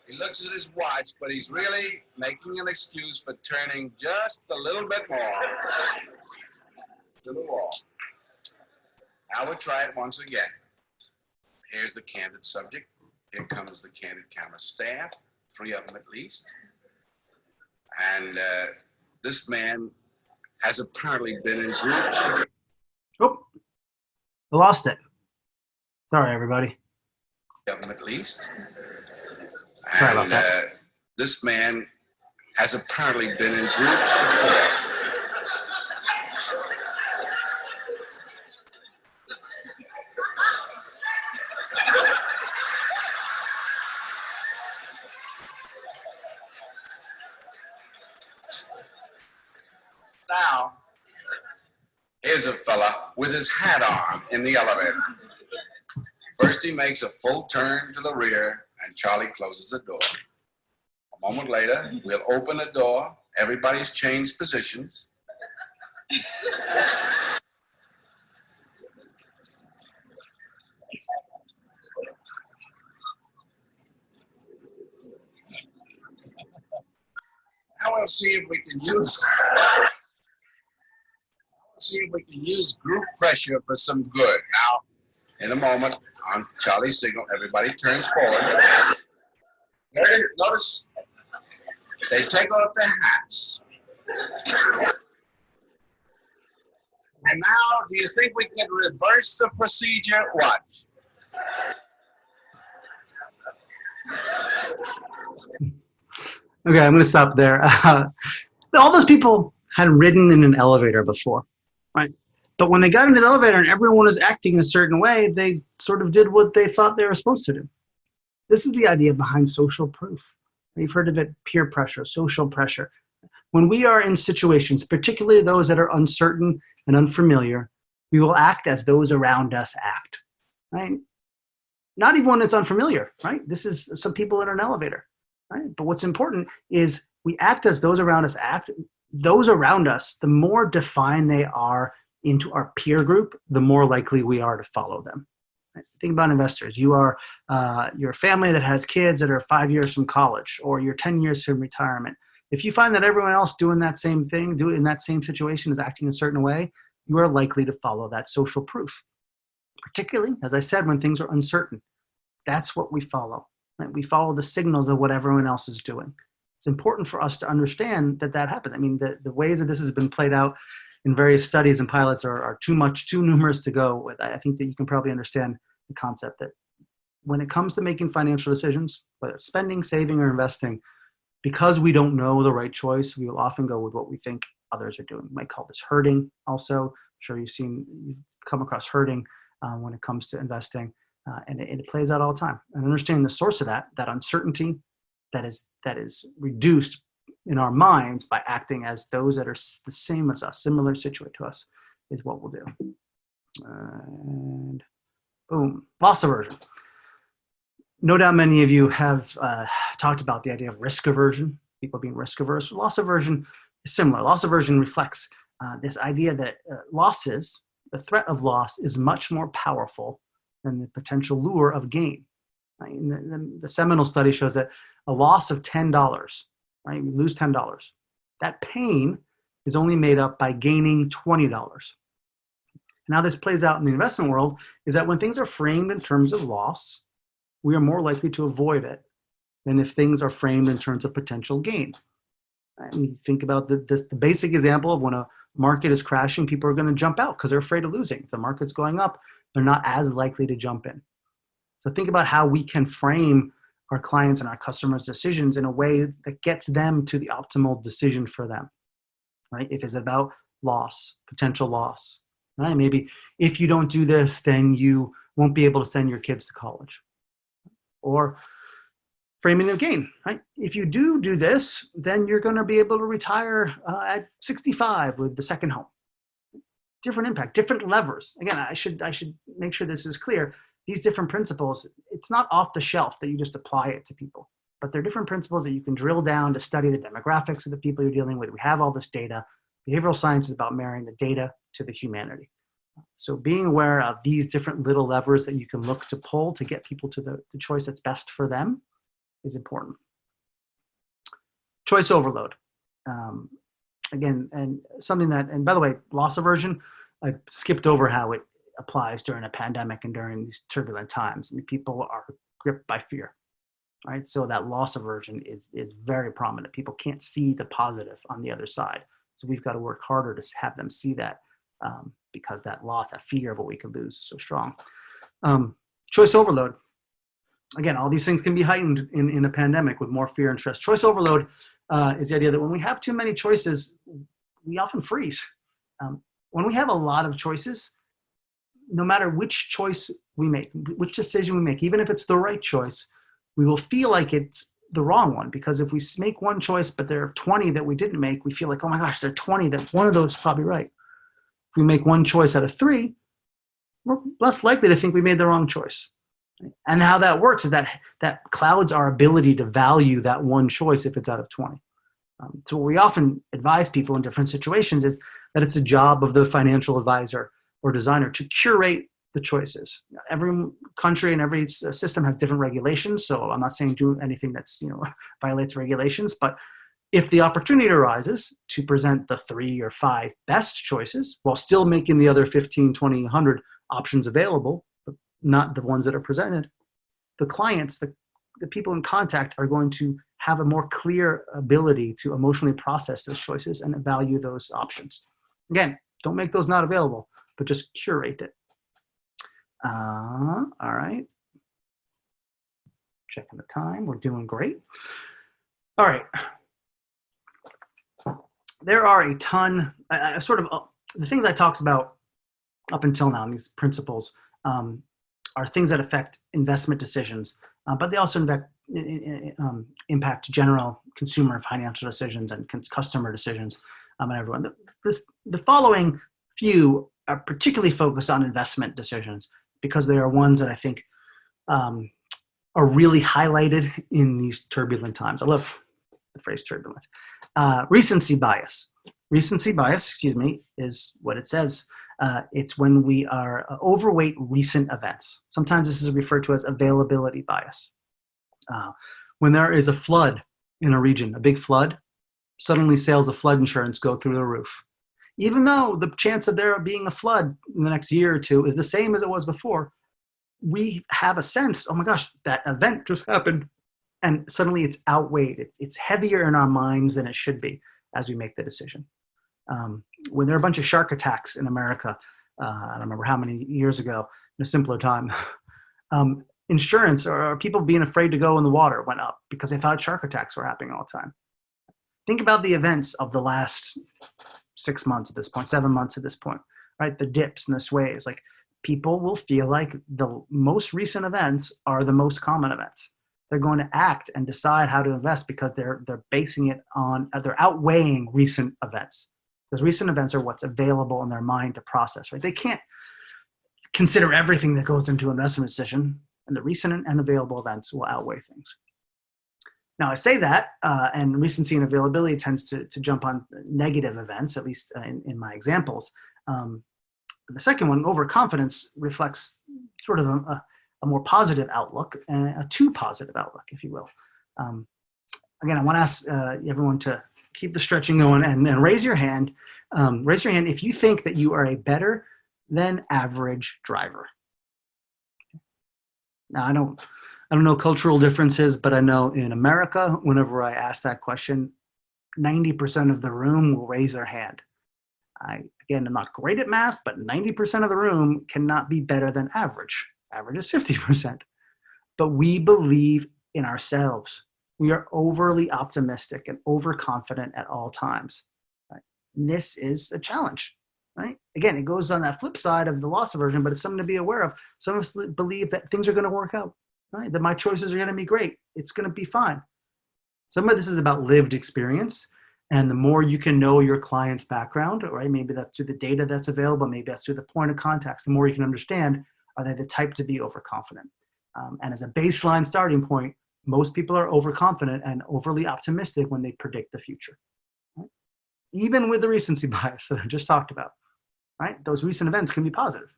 he looks at his watch, but he's really making an excuse for turning just a little bit more to the wall. Now we'll try it once again. Here's the candid subject. Here comes the candid camera staff, 3 of them at least. And this man has apparently been in groups. Oh, I lost it. Sorry, everybody. 3 of them at least. Sorry about that. This man has apparently been in groups before. Now, here's a fella with his hat on in the elevator. First, he makes a full turn to the rear, and Charlie closes the door. A moment later, we'll open the door. Everybody's changed positions. Now we'll see if we can use group pressure for some good. Now, in a moment, on Charlie's signal, everybody turns forward. Notice they take off their hats. And now, do you think we can reverse the procedure? Watch. Okay, I'm going to stop there. All those people had ridden in an elevator before, right? But when they got into the elevator and everyone was acting in a certain way, they sort of did what they thought they were supposed to do. This is the idea behind social proof. You've heard of it, peer pressure, social pressure. When we are in situations, particularly those that are uncertain and unfamiliar, we will act as those around us act, right? Not even when it's unfamiliar, right? This is some people in an elevator, right? But what's important is we act as those around us act. Those around us, the more defined they are into our peer group, the more likely we are to follow them. Right? Think about investors. You are your family that has kids that are 5 years from college, or you're 10 years from retirement. If you find that everyone else doing that same thing, doing in that same situation is acting a certain way, you are likely to follow that social proof. Particularly, as I said, when things are uncertain. That's what we follow. Right? We follow the signals of what everyone else is doing. It's important for us to understand that that happens. I mean, the ways that this has been played out in various studies and pilots are too numerous to go with. I think that you can probably understand the concept that when it comes to making financial decisions, whether it's spending, saving, or investing, because we don't know the right choice, we will often go with what we think others are doing. We might call this herding also. I'm sure you've come across herding when it comes to investing, and it plays out all the time. And understanding the source of that uncertainty that is reduced in our minds by acting as those that are the same as us, similar situated to us, is what we'll do. And boom, loss aversion. No doubt many of you have talked about the idea of risk aversion, people being risk averse. Loss aversion is similar. Loss aversion reflects this idea that losses, the threat of loss, is much more powerful than the potential lure of gain. Right? And the seminal study shows that a loss of $10, right? You lose $10. That pain is only made up by gaining $20. And how this plays out in the investment world is that when things are framed in terms of loss, we are more likely to avoid it than if things are framed in terms of potential gain. And you think about the basic example of when a market is crashing, people are going to jump out because they're afraid of losing. If the market's going up, they're not as likely to jump in. So think about how we can frame our clients and our customers' decisions in a way that gets them to the optimal decision for them, right? If it's about loss, potential loss, right? Maybe if you don't do this, then you won't be able to send your kids to college. Or framing of gain, right? If you do this, then you're going to be able to retire at 65 with the second home. Different impact, different levers. Again, I should make sure this is clear. These different principles, it's not off the shelf that you just apply it to people, but they're different principles that you can drill down to study the demographics of the people you're dealing with. We have all this data. Behavioral science is about marrying the data to the humanity. So being aware of these different little levers that you can look to pull to get people to the choice that's best for them is important. Choice overload. Again, and something that, and by the way, loss aversion, I skipped over how it applies during a pandemic and during these turbulent times. I mean, people are gripped by fear, right? So that loss aversion is very prominent. People can't see the positive on the other side. So we've got to work harder to have them see that because that loss, that fear of what we could lose is so strong. Choice overload. Again, all these things can be heightened in a pandemic with more fear and stress. Choice overload is the idea that when we have too many choices, we often freeze. When we have a lot of choices, no matter which choice we make, which decision we make, even if it's the right choice, we will feel like it's the wrong one, because if we make one choice, but there are 20 that we didn't make, we feel like, oh my gosh, there are 20 that one of those is probably right. If we make one choice out of 3, we're less likely to think we made the wrong choice. And how that works is that clouds our ability to value that one choice if it's out of 20. So what we often advise people in different situations is that it's a job of the financial advisor or designer to curate the choices. Every country and every system has different regulations, so I'm not saying do anything that's violates regulations, but if the opportunity arises to present the 3 or 5 best choices while still making the other 15, 20, 100 options available, but not the ones that are presented, the clients, the people in contact are going to have a more clear ability to emotionally process those choices and value those options. Again, don't make those not available, but just curate it. All right. Checking the time. We're doing great. All right. There are a ton, the things I talked about up until now, these principles, are things that affect investment decisions, but they also impact general consumer financial decisions and customer decisions and everyone. The following few are particularly focused on investment decisions because they are ones that I think are really highlighted in these turbulent times. I love the phrase turbulent. Recency bias. Recency bias, is what it says. It's when we are overweight recent events. Sometimes this is referred to as availability bias. When there is a flood in a region, a big flood, suddenly sales of flood insurance go through the roof. Even though the chance of there being a flood in the next year or two is the same as it was before, we have a sense, oh my gosh, that event just happened. And suddenly it's outweighed. It's heavier in our minds than it should be as we make the decision. When there are a bunch of shark attacks in America, I don't remember how many years ago, in a simpler time, insurance or people being afraid to go in the water went up because they thought shark attacks were happening all the time. Think about the events of the last 6 months at this point, 7 months at this point, right? The dips and the sways. Like, people will feel like the most recent events are the most common events. They're going to act and decide how to invest because they're basing it on, they're outweighing recent events. Because recent events are what's available in their mind to process, right? They can't consider everything that goes into an investment decision, and the recent and available events will outweigh things. Now, I say that, and recency and availability tends to jump on negative events, at least in my examples. The second one, overconfidence, reflects sort of a more positive outlook, a too positive outlook, if you will. Again, I want to ask everyone to keep the stretching going and raise your hand. Raise your hand if you think that you are a better than average driver. Now, I don't know cultural differences, but I know in America, whenever I ask that question, 90% of the room will raise their hand. Again, I'm not great at math, but 90% of the room cannot be better than average. Average is 50%. but we believe in ourselves. We are overly optimistic and overconfident at all times. Right? And this is a challenge. Right? Again, it goes on that flip side of the loss aversion, but it's something to be aware of. Some of us believe that things are going to work out, right? That my choices are going to be great. It's going to be fine. Some of this is about lived experience. And the more you can know your client's background, right? Maybe that's through the data that's available. Maybe that's through the point of contacts. The more you can understand, are they the type to be overconfident? And as a baseline starting point, most people are overconfident and overly optimistic when they predict the future. Right? Even with the recency bias that I just talked about, right? Those recent events can be positive.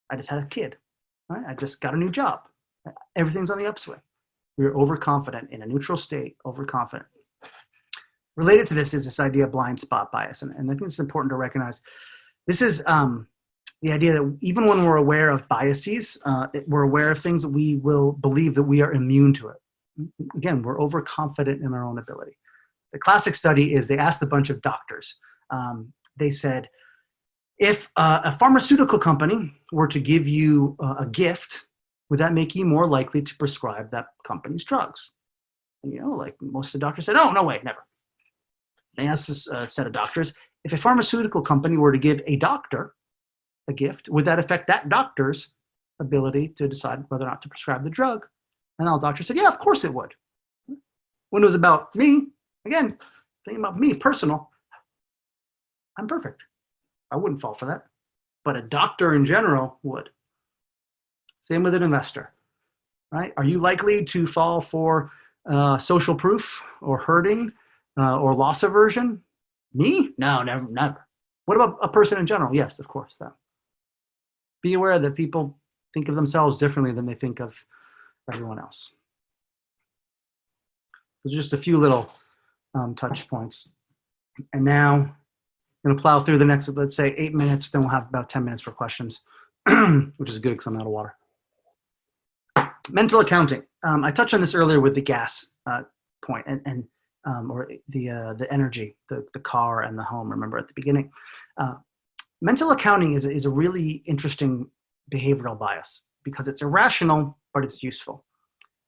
I just had a kid, right? I just got a new job. Everything's on the upswing. We're overconfident in a neutral state, overconfident. Related to this is this idea of blind spot bias. And I think it's important to recognize this is the idea that even when we're aware of biases, we're aware of things that we will believe that we are immune to it. Again, we're overconfident in our own ability. The classic study is they asked a bunch of doctors. They said, if a pharmaceutical company were to give you a gift, would that make you more likely to prescribe that company's drugs? And, like most of the doctors said, oh, no way, never. They asked this set of doctors, if a pharmaceutical company were to give a doctor a gift, would that affect that doctor's ability to decide whether or not to prescribe the drug? And all doctors said, yeah, of course it would. When it was about me, again, thinking about me, personal, I'm perfect. I wouldn't fall for that. But a doctor in general would. Same with an investor, right? Are you likely to fall for social proof or hurting or loss aversion? Me? No, never. What about a person in general? Yes, of course. That. Be aware that people think of themselves differently than they think of everyone else. Those are just a few little touch points. And now I'm going to plow through the next, let's say, 8 minutes. Then we'll have about 10 minutes for questions, which is good because I'm out of water. Mental accounting. I touched on this earlier with the gas point or the energy, the car and the home, remember at the beginning. Mental accounting is a really interesting behavioral bias because it's irrational, but it's useful.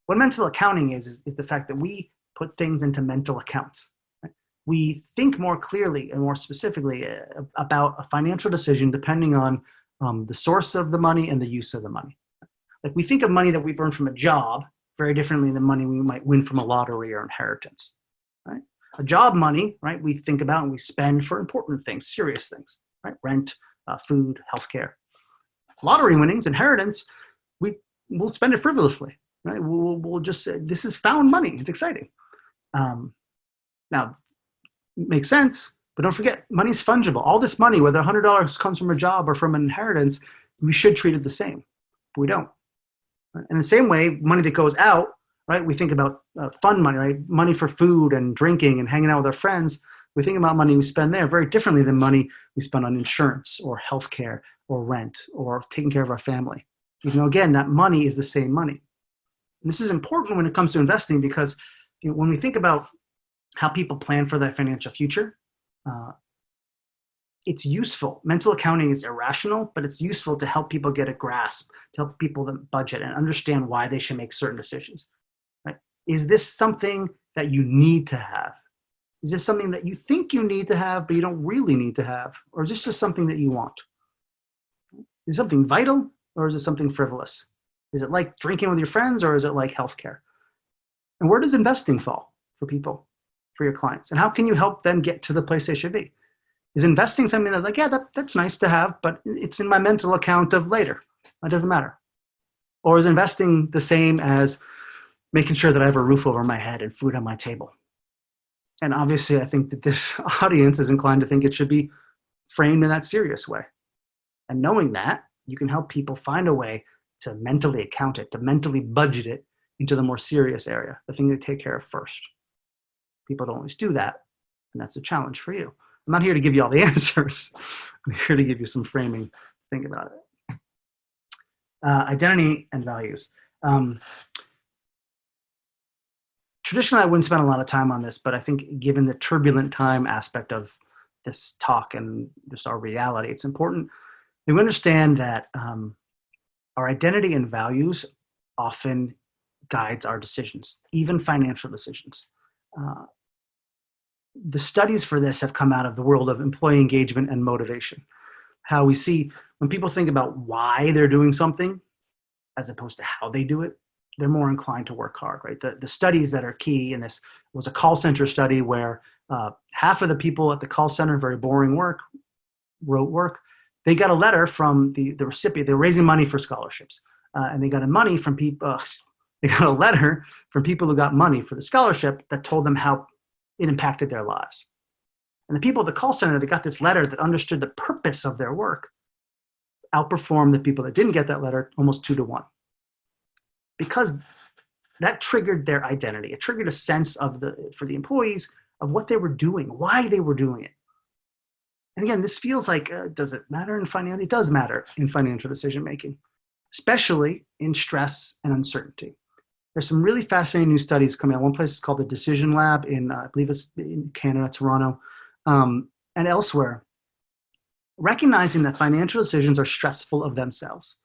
What mental accounting is the fact that we put things into mental accounts. Right? We think more clearly and more specifically about a financial decision depending on the source of the money and the use of the money. Like we think of money that we've earned from a job very differently than money we might win from a lottery or inheritance. Right? A job money, right, we think about and we spend for important things, serious things, right? Rent, food, healthcare. Lottery winnings, inheritance, we'll spend it frivolously, right? We'll just say, this is found money. It's exciting. Now, it makes sense, but don't forget, money's fungible. All this money, whether $100 comes from a job or from an inheritance, we should treat it the same, but we don't. In the same way, money that goes out, right? We think about fun money, right? Money for food and drinking and hanging out with our friends. We think about money we spend there very differently than money we spend on insurance or healthcare or rent or taking care of our family. Even though, again, that money is the same money. And this is important when it comes to investing because when we think about how people plan for their financial future, it's useful. Mental accounting is irrational, but it's useful to help people get a grasp, to help people budget and understand why they should make certain decisions. Right? Is this something that you need to have? Is this something that you think you need to have, but you don't really need to have? Or is this just something that you want? Is it something vital or is it something frivolous? Is it like drinking with your friends or is it like healthcare? And where does investing fall for people, for your clients? And how can you help them get to the place they should be? Is investing something that's like, yeah, that's nice to have, but it's in my mental account of later. It doesn't matter. Or is investing the same as making sure that I have a roof over my head and food on my table? And obviously, I think that this audience is inclined to think it should be framed in that serious way. And knowing that, you can help people find a way to mentally account it, to mentally budget it into the more serious area, the thing they take care of first. People don't always do that, and that's a challenge for you. I'm not here to give you all the answers. I'm here to give you some framing. Think about it. Identity and values. Traditionally, I wouldn't spend a lot of time on this, but I think given the turbulent time aspect of this talk and just our reality, it's important that we understand that our identity and values often guides our decisions, even financial decisions. The studies for this have come out of the world of employee engagement and motivation. How we see when people think about why they're doing something as opposed to how they do it, they're more inclined to work hard, right? The studies that are key in this was a call center study where half of the people at the call center, very boring work, wrote work. They got a letter from the recipient. They were raising money for scholarships, and they got money from people. They got a letter from people who got money for the scholarship that told them how it impacted their lives. And the people at the call center that got this letter that understood the purpose of their work outperformed the people that didn't get that letter almost 2 to 1. Because that triggered their identity. It triggered a sense for the employees of what they were doing, why they were doing it. And again, this feels like, does it matter in finance? It does matter in financial decision making, especially in stress and uncertainty. There's some really fascinating new studies coming out. One place is called the Decision Lab in, I believe it's in Canada, Toronto, and elsewhere, recognizing that financial decisions are stressful of themselves.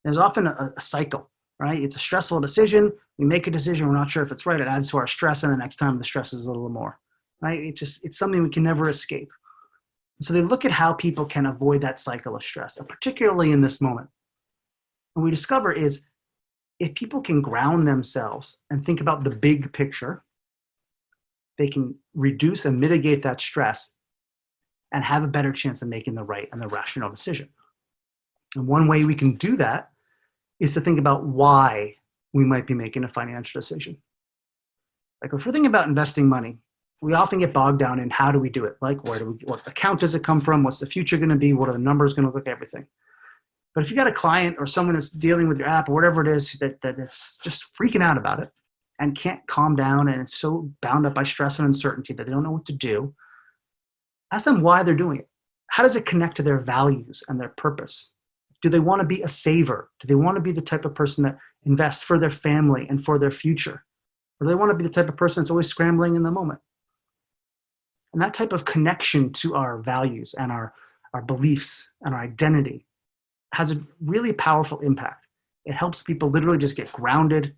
There's often a cycle, right? It's a stressful decision. We make a decision. We're not sure if it's right. It adds to our stress. And the next time the stress is a little more, right? It's something we can never escape. So they look at how people can avoid that cycle of stress, particularly in this moment. What we discover is if people can ground themselves and think about the big picture, they can reduce and mitigate that stress and have a better chance of making the right and the rational decision. And one way we can do that is to think about why we might be making a financial decision. Like if we're thinking about investing money, we often get bogged down in how do we do it? Like what account does it come from? What's the future going to be? What are the numbers going to look like? Everything. But if you got a client or someone that's dealing with your app or whatever it is that is just freaking out about it and can't calm down and it's so bound up by stress and uncertainty that they don't know what to do, ask them why they're doing it. How does it connect to their values and their purpose? Do they want to be a saver? Do they want to be the type of person that invests for their family and for their future? Or do they want to be the type of person that's always scrambling in the moment? And that type of connection to our values and our beliefs and our identity has a really powerful impact. It helps people literally just get grounded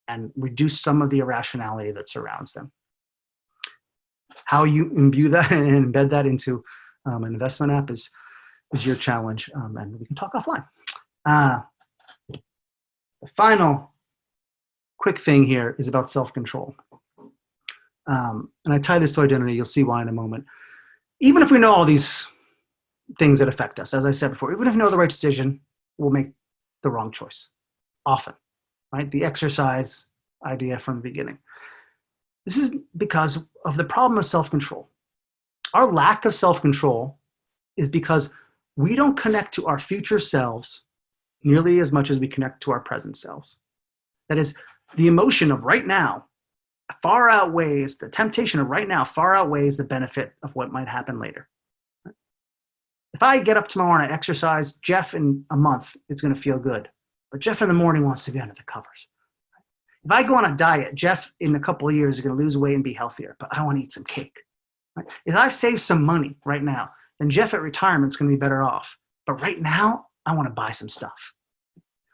and reduce some of the irrationality that surrounds them. How you imbue that and embed that into an investment app is your challenge, and we can talk offline. The final quick thing here is about self-control. And I tie this to identity. You'll see why in a moment. Even if we know all these things that affect us, as I said before, even if we know the right decision, we'll make the wrong choice often, right? The exercise idea from the beginning. This is because of the problem of self-control. Our lack of self-control is because we don't connect to our future selves nearly as much as we connect to our present selves. That is, the emotion of right now far outweighs, the temptation of right now far outweighs the benefit of what might happen later. If I get up tomorrow and I exercise, Jeff in a month is going to feel good. But Jeff in the morning wants to be under the covers. If I go on a diet, Jeff in a couple of years is going to lose weight and be healthier, but I want to eat some cake. Right? If I save some money right now, then Jeff at retirement is going to be better off. But right now, I want to buy some stuff.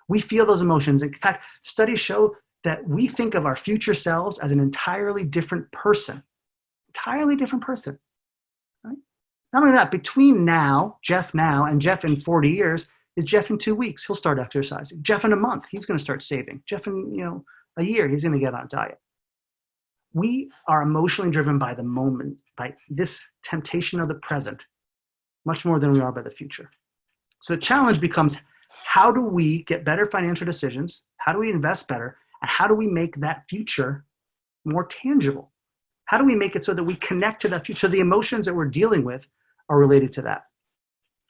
We feel those emotions. In fact, studies show that we think of our future selves as an entirely different person. Entirely different person. Right? Not only that, between now, and Jeff in 40 years is Jeff in 2 weeks. He'll start exercising. Jeff in a month, he's going to start saving. Jeff in a year, he's going to get on a diet. We are emotionally driven by the moment, by this temptation of the present, much more than we are by the future. So the challenge becomes, how do we get better financial decisions? How do we invest better? And how do we make that future more tangible? How do we make it so that we connect to that future? The emotions that we're dealing with are related to that.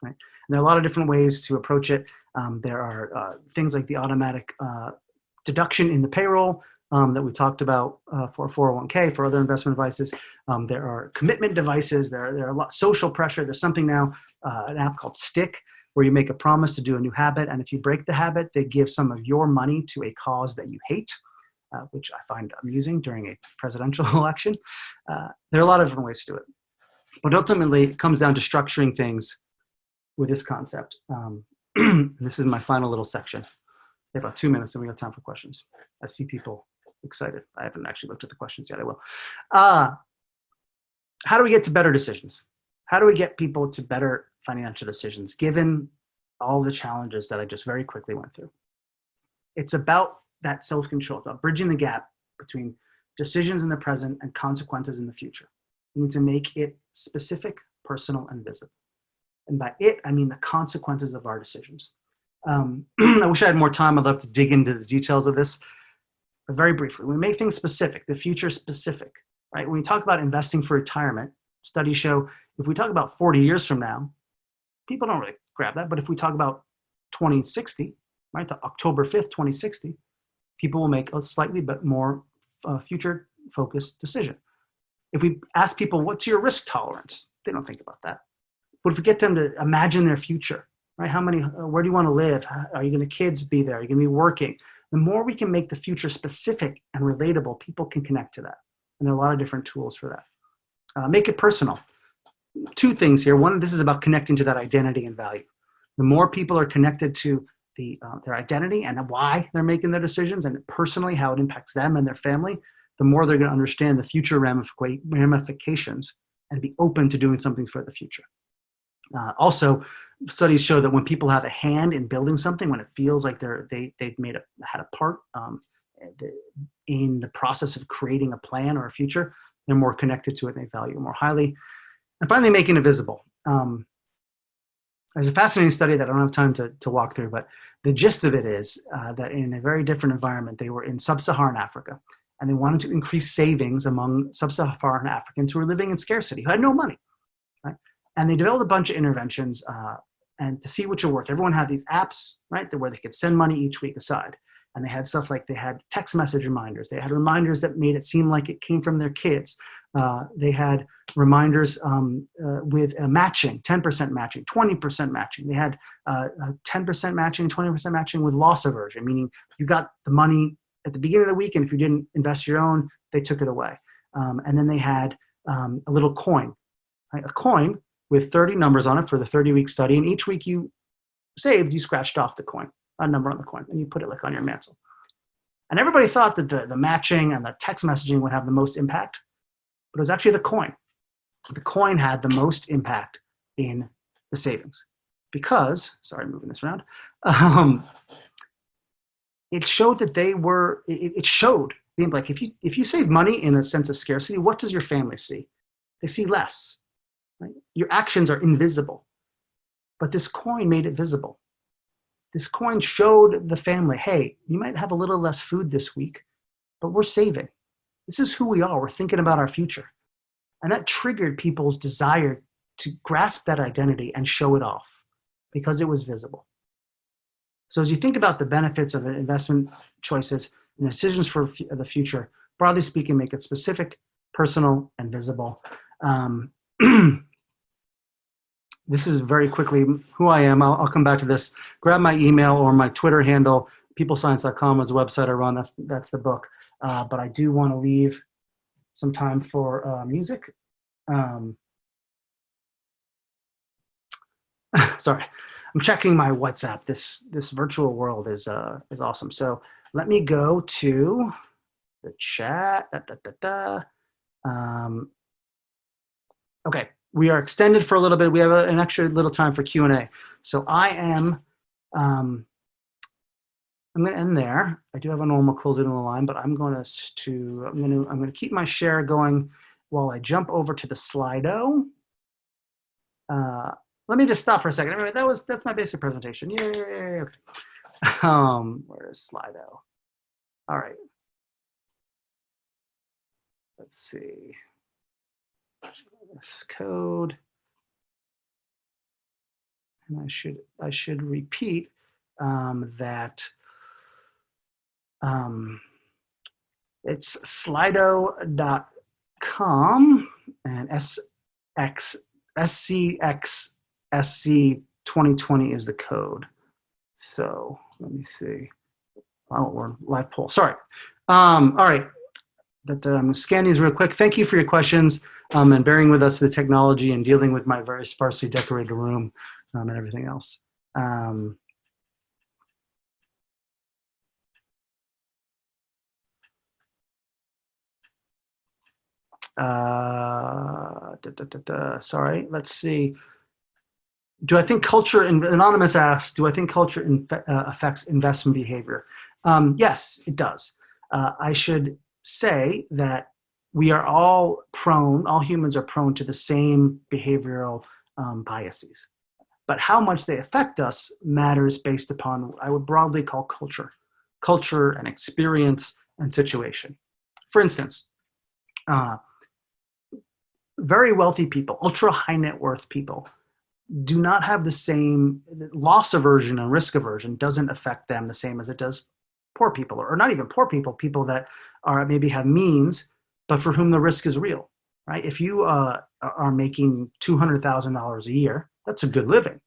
Right? And there are a lot of different ways to approach it. There are things like the automatic deduction in the payroll that we talked about for 401k, for other investment devices. There are commitment devices. There are a lot social pressure. There's something now, an app called Stick, where you make a promise to do a new habit, and if you break the habit, they give some of your money to a cause that you hate, which I find amusing during a presidential election. There are a lot of different ways to do it. But ultimately, it comes down to structuring things with this concept. This is my final little section. have about 2 minutes and we got time for questions. I see people excited. I haven't actually looked at the questions yet. I will. How do we get to better decisions? How do we get people to better financial decisions given all the challenges that I just very quickly went through? It's about that self-control, about bridging the gap between decisions in the present and consequences in the future. We need to make it specific, personal, and visible. And by it, I mean the consequences of our decisions. I wish I had more time. I'd love to dig into the details of this. But very briefly, we make things specific, the future specific, right? When we talk about investing for retirement, studies show if we talk about 40 years from now, people don't really grab that. But if we talk about 2060, right, the October 5th, 2060, people will make a slightly but more future-focused decision. If we ask people, what's your risk tolerance? They don't think about that. But if we get them to imagine their future, right? Where do you want to live? Are you going to kids be there? Are you going to be working? The more we can make the future specific and relatable, people can connect to that. And there are a lot of different tools for that. Make it personal. 2 things here. One, this is about connecting to that identity and value. The more people are connected to their identity and why they're making their decisions and personally how it impacts them and their family, the more they're going to understand the future ramifications and be open to doing something for the future. Also, studies show that when people have a hand in building something, when it feels like they've had a part in the process of creating a plan or a future, they're more connected to it and they value it more highly. And finally, making it visible. There's a fascinating study that I don't have time to walk through, but the gist of it is that in a very different environment, they were in sub-Saharan Africa, and they wanted to increase savings among sub-Saharan Africans who were living in scarcity, who had no money, right? And they developed a bunch of interventions and to see which will work. Everyone had these apps, right, where they could send money each week aside. And they had stuff like they had text message reminders. They had reminders that made it seem like it came from their kids. They had reminders with matching, 10% matching, 20% matching. They had 10% matching, 20% matching with loss aversion, meaning you got the money at the beginning of the week, and if you didn't invest your own, they took it away. And then they had a little coin, right? A coin with 30 numbers on it for the 30-week study, and each week you saved, you scratched off the coin, a number on the coin, and you put it like on your mantle. And everybody thought that the matching and the text messaging would have the most impact, but it was actually the coin. The coin had the most impact in the savings because, sorry, moving this around, it showed that it showed, like if you save money in a sense of scarcity, what does your family see? They see less, right? Your actions are invisible, but this coin made it visible. This coin showed the family, hey, you might have a little less food this week, but we're saving. This is who we are. We're thinking about our future. And that triggered people's desire to grasp that identity and show it off because it was visible. So as you think about the benefits of investment choices and decisions for the future, broadly speaking, make it specific, personal, and visible. This is very quickly who I am. I'll come back to this. Grab my email or my Twitter handle. peoplescience.com is the website I run. That's the book. But I do want to leave some time for music. Sorry, I'm checking my WhatsApp. This virtual world is awesome. So let me go to the chat. Okay, we are extended for a little bit. We have an extra little time for Q&A. So I'm going to end there. I do have a normal closing on the line, but I'm going to keep my share going while I jump over to the Slido. Let me just stop for a second. Anyway, that's my basic presentation. Yay! Okay. Where is Slido? All right. Let's see. This code, and I should repeat that it's slido.com and SCxSC 2020 is the code. So let me see. Oh, we're live poll. Sorry. All right. I'm scanning these real quick. Thank you for your questions and bearing with us with the technology and dealing with my very sparsely decorated room and everything else. Sorry, let's see. Do I think culture, Anonymous asks, do I think culture affects investment behavior? Yes, it does. I should say that we are all humans are prone to the same behavioral biases. But how much they affect us matters based upon what I would broadly call culture and experience and situation. For instance, very wealthy people, ultra high net worth people, do not have the same loss aversion and risk aversion doesn't affect them the same as it does poor people, or not even poor people, people that are maybe have means, but for whom the risk is real, right? If you are making $200,000 a year, that's a good living,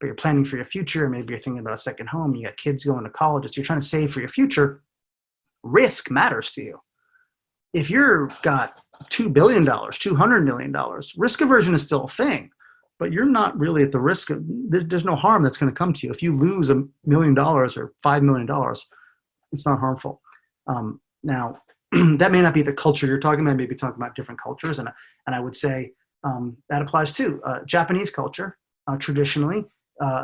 but you're planning for your future. Maybe you're thinking about a second home. You got kids going to college. You're trying to save for your future. Risk matters to you. If you've got $2 billion, $200 million, risk aversion is still a thing, but you're not really at the risk of, there's no harm that's going to come to you. If you lose $1 million or $5 million, it's not harmful. Now, that may not be the culture you're talking about. Maybe talking about different cultures, and I would say that applies too. Japanese culture, traditionally,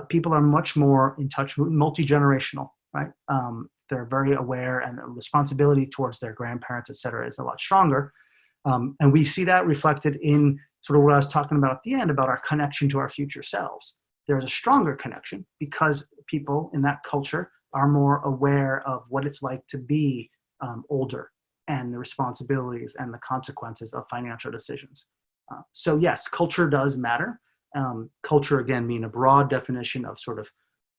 people are much more in touch with multi-generational, right? They're very aware, and the responsibility towards their grandparents, et cetera, is a lot stronger. And we see that reflected in sort of what I was talking about at the end about our connection to our future selves. There's a stronger connection because people in that culture are more aware of what it's like to be older and the responsibilities and the consequences of financial decisions. So yes, culture does matter. Culture, again, being a broad definition of sort of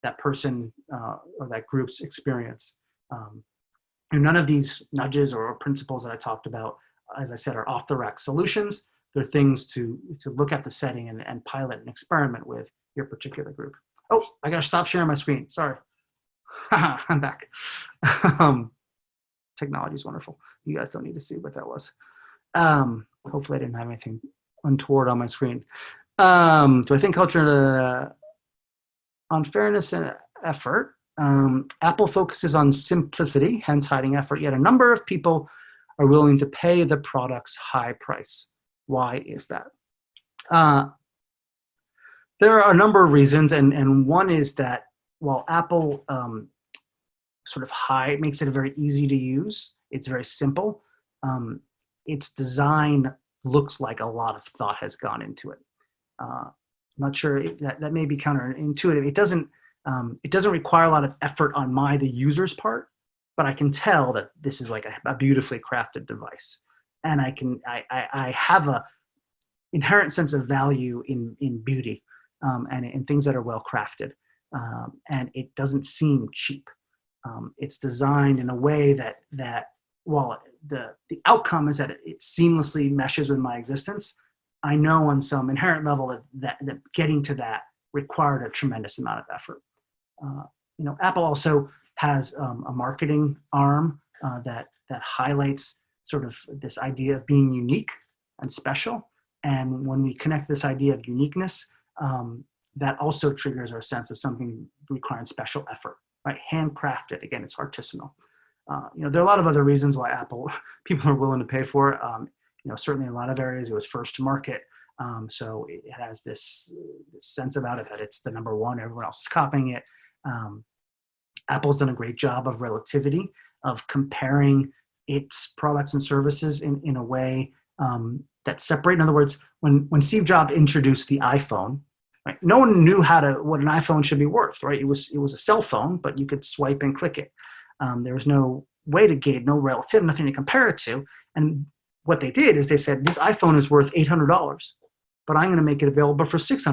that person or that group's experience. And none of these nudges or principles that I talked about, as I said, are off-the-rack solutions. They're things to look at the setting and pilot and experiment with your particular group. Oh, I gotta stop sharing my screen. Sorry. I'm back. Technology is wonderful. You guys don't need to see what that was. Hopefully I didn't have anything untoward on my screen. Do I think culture on fairness and effort? Apple focuses on simplicity, hence hiding effort, yet a number of people are willing to pay the product's high price. Why is that? There are a number of reasons, and one is that while Apple sort of makes it very easy to use, it's very simple, its design looks like a lot of thought has gone into it. I'm not sure that may be counterintuitive. It doesn't require a lot of effort on the user's part, but I can tell that this is like a beautifully crafted device, and I have a inherent sense of value in beauty and in things that are well crafted, and it doesn't seem cheap. It's designed in a way that while the outcome is that it seamlessly meshes with my existence, I know on some inherent level that getting to that required a tremendous amount of effort. Apple also has a marketing arm that highlights sort of this idea of being unique and special. And when we connect this idea of uniqueness, that also triggers our sense of something requiring special effort, right? Handcrafted, again, it's artisanal. There are a lot of other reasons why people are willing to pay for it. Certainly in a lot of areas it was first to market. So it has this sense about it that it's the number one, everyone else is copying it. Apple's done a great job of relativity, of comparing its products and services in a way that separate. In other words, when Steve Jobs introduced the iPhone, right, no one knew what an iPhone should be worth, right? It was a cell phone, but you could swipe and click it. There was no way to gauge, no relative, nothing to compare it to. And what they did is they said, this iPhone is worth $800, but I'm going to make it available for $600.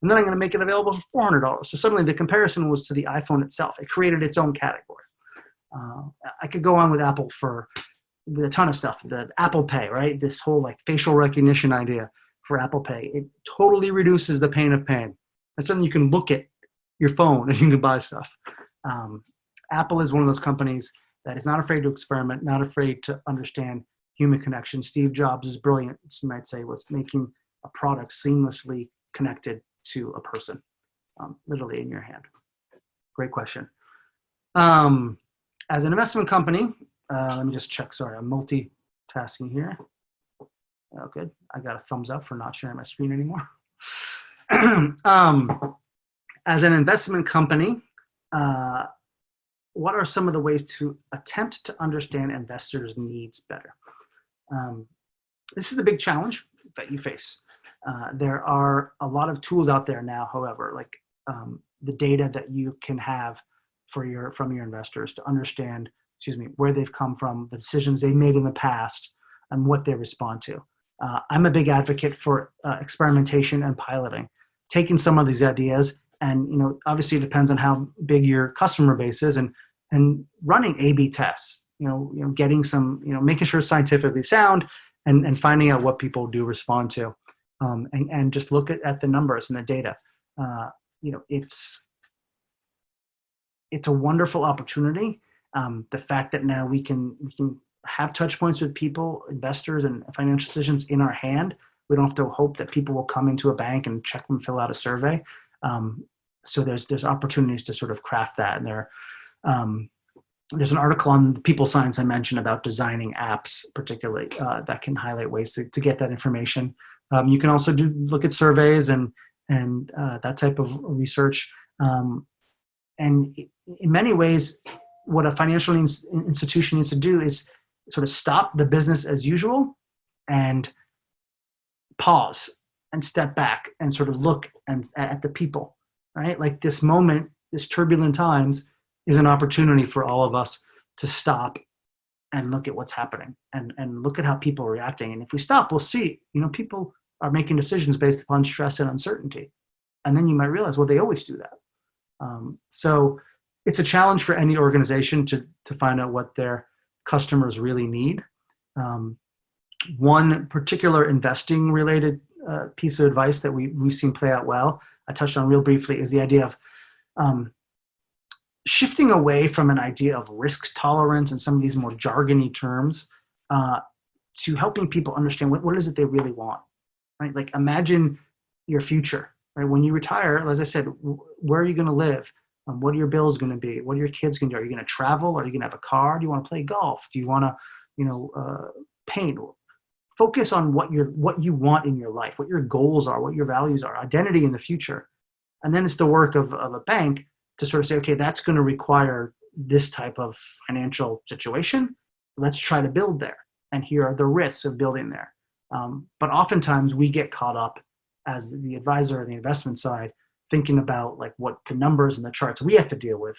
And then I'm going to make it available for $400. So suddenly the comparison was to the iPhone itself. It created its own category. I could go on with Apple with a ton of stuff. The Apple Pay, right? This whole like facial recognition idea for Apple Pay. It totally reduces the pain of paying. That's something you can look at your phone and you can buy stuff. Apple is one of those companies that is not afraid to experiment, not afraid to understand human connection. Steve Jobs' brilliance, you might say, was making a product seamlessly connected to a person, literally in your hand. Great question. As an investment company, let me just check, sorry, I'm multitasking here. Oh, good. I got a thumbs up for not sharing my screen anymore. As an investment company, what are some of the ways to attempt to understand investors' needs better? This is a big challenge that you face. There are a lot of tools out there now, however, like the data that you can have from your investors to understand, where they've come from, the decisions they made in the past, and what they respond to. I'm a big advocate for experimentation and piloting, taking some of these ideas, and obviously it depends on how big your customer base is, and running A/B tests. Getting some, making sure it's scientifically sound, and finding out what people do respond to, and just look at the numbers and the data. It's a wonderful opportunity. The fact that now we can have touch points with people, investors, and financial decisions in our hand. We don't have to hope that people will come into a bank and check them, fill out a survey. So there's opportunities to sort of craft that. And there's an article on People Science I mentioned about designing apps, particularly that can highlight ways to get that information. You can also look at surveys and that type of research. And in many ways, what a financial institution needs to do is sort of stop the business as usual and pause and step back and sort of look at the people, right? Like this moment, this turbulent times is an opportunity for all of us to stop and look at what's happening and look at how people are reacting. And if we stop, we'll see, people are making decisions based upon stress and uncertainty. And then you might realize, well, they always do that. So it's a challenge for any organization to find out what their customers really need. One particular investing related piece of advice that we've seen play out well, I touched on real briefly, is the idea of shifting away from an idea of risk tolerance and some of these more jargony terms to helping people understand what is it they really want, right? Like imagine your future, right? When you retire, as I said, where are you going to live? What are your bills going to be? What are your kids going to do? Are you going to travel? Are you going to have a car? Do you want to play golf? Do you want to, paint? Focus on what you want in your life, what your goals are, what your values are, identity in the future. And then it's the work of a bank to sort of say, okay, that's going to require this type of financial situation. Let's try to build there. And here are the risks of building there. But oftentimes we get caught up as the advisor on the investment side, thinking about like what the numbers and the charts we have to deal with.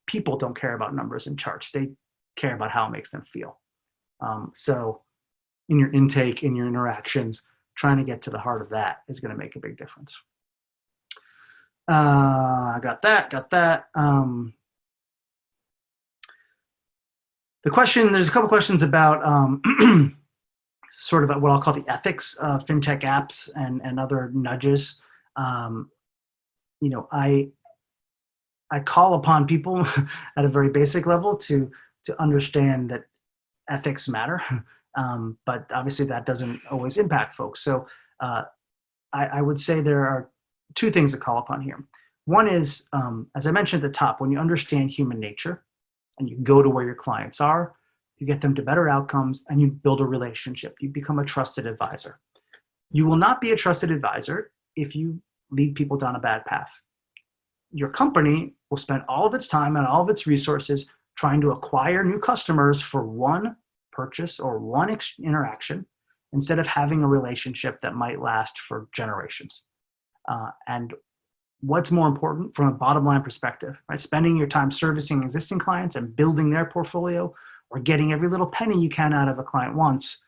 People don't care about numbers and charts. They care about how it makes them feel. So in your intake, in your interactions, trying to get to the heart of that is going to make a big difference. I got that. There's a couple questions about sort of what I'll call the ethics of fintech apps and other nudges. I call upon people at a very basic level to understand that ethics matter, but obviously that doesn't always impact folks. So I would say there are two things to call upon here. One is, as I mentioned at the top, when you understand human nature and you go to where your clients are, you get them to better outcomes and you build a relationship. You become a trusted advisor. You will not be a trusted advisor if you lead people down a bad path. Your company will spend all of its time and all of its resources trying to acquire new customers for one purchase or one interaction instead of having a relationship that might last for generations. And what's more important from a bottom line perspective, right? Spending your time servicing existing clients and building their portfolio, or getting every little penny you can out of a client once,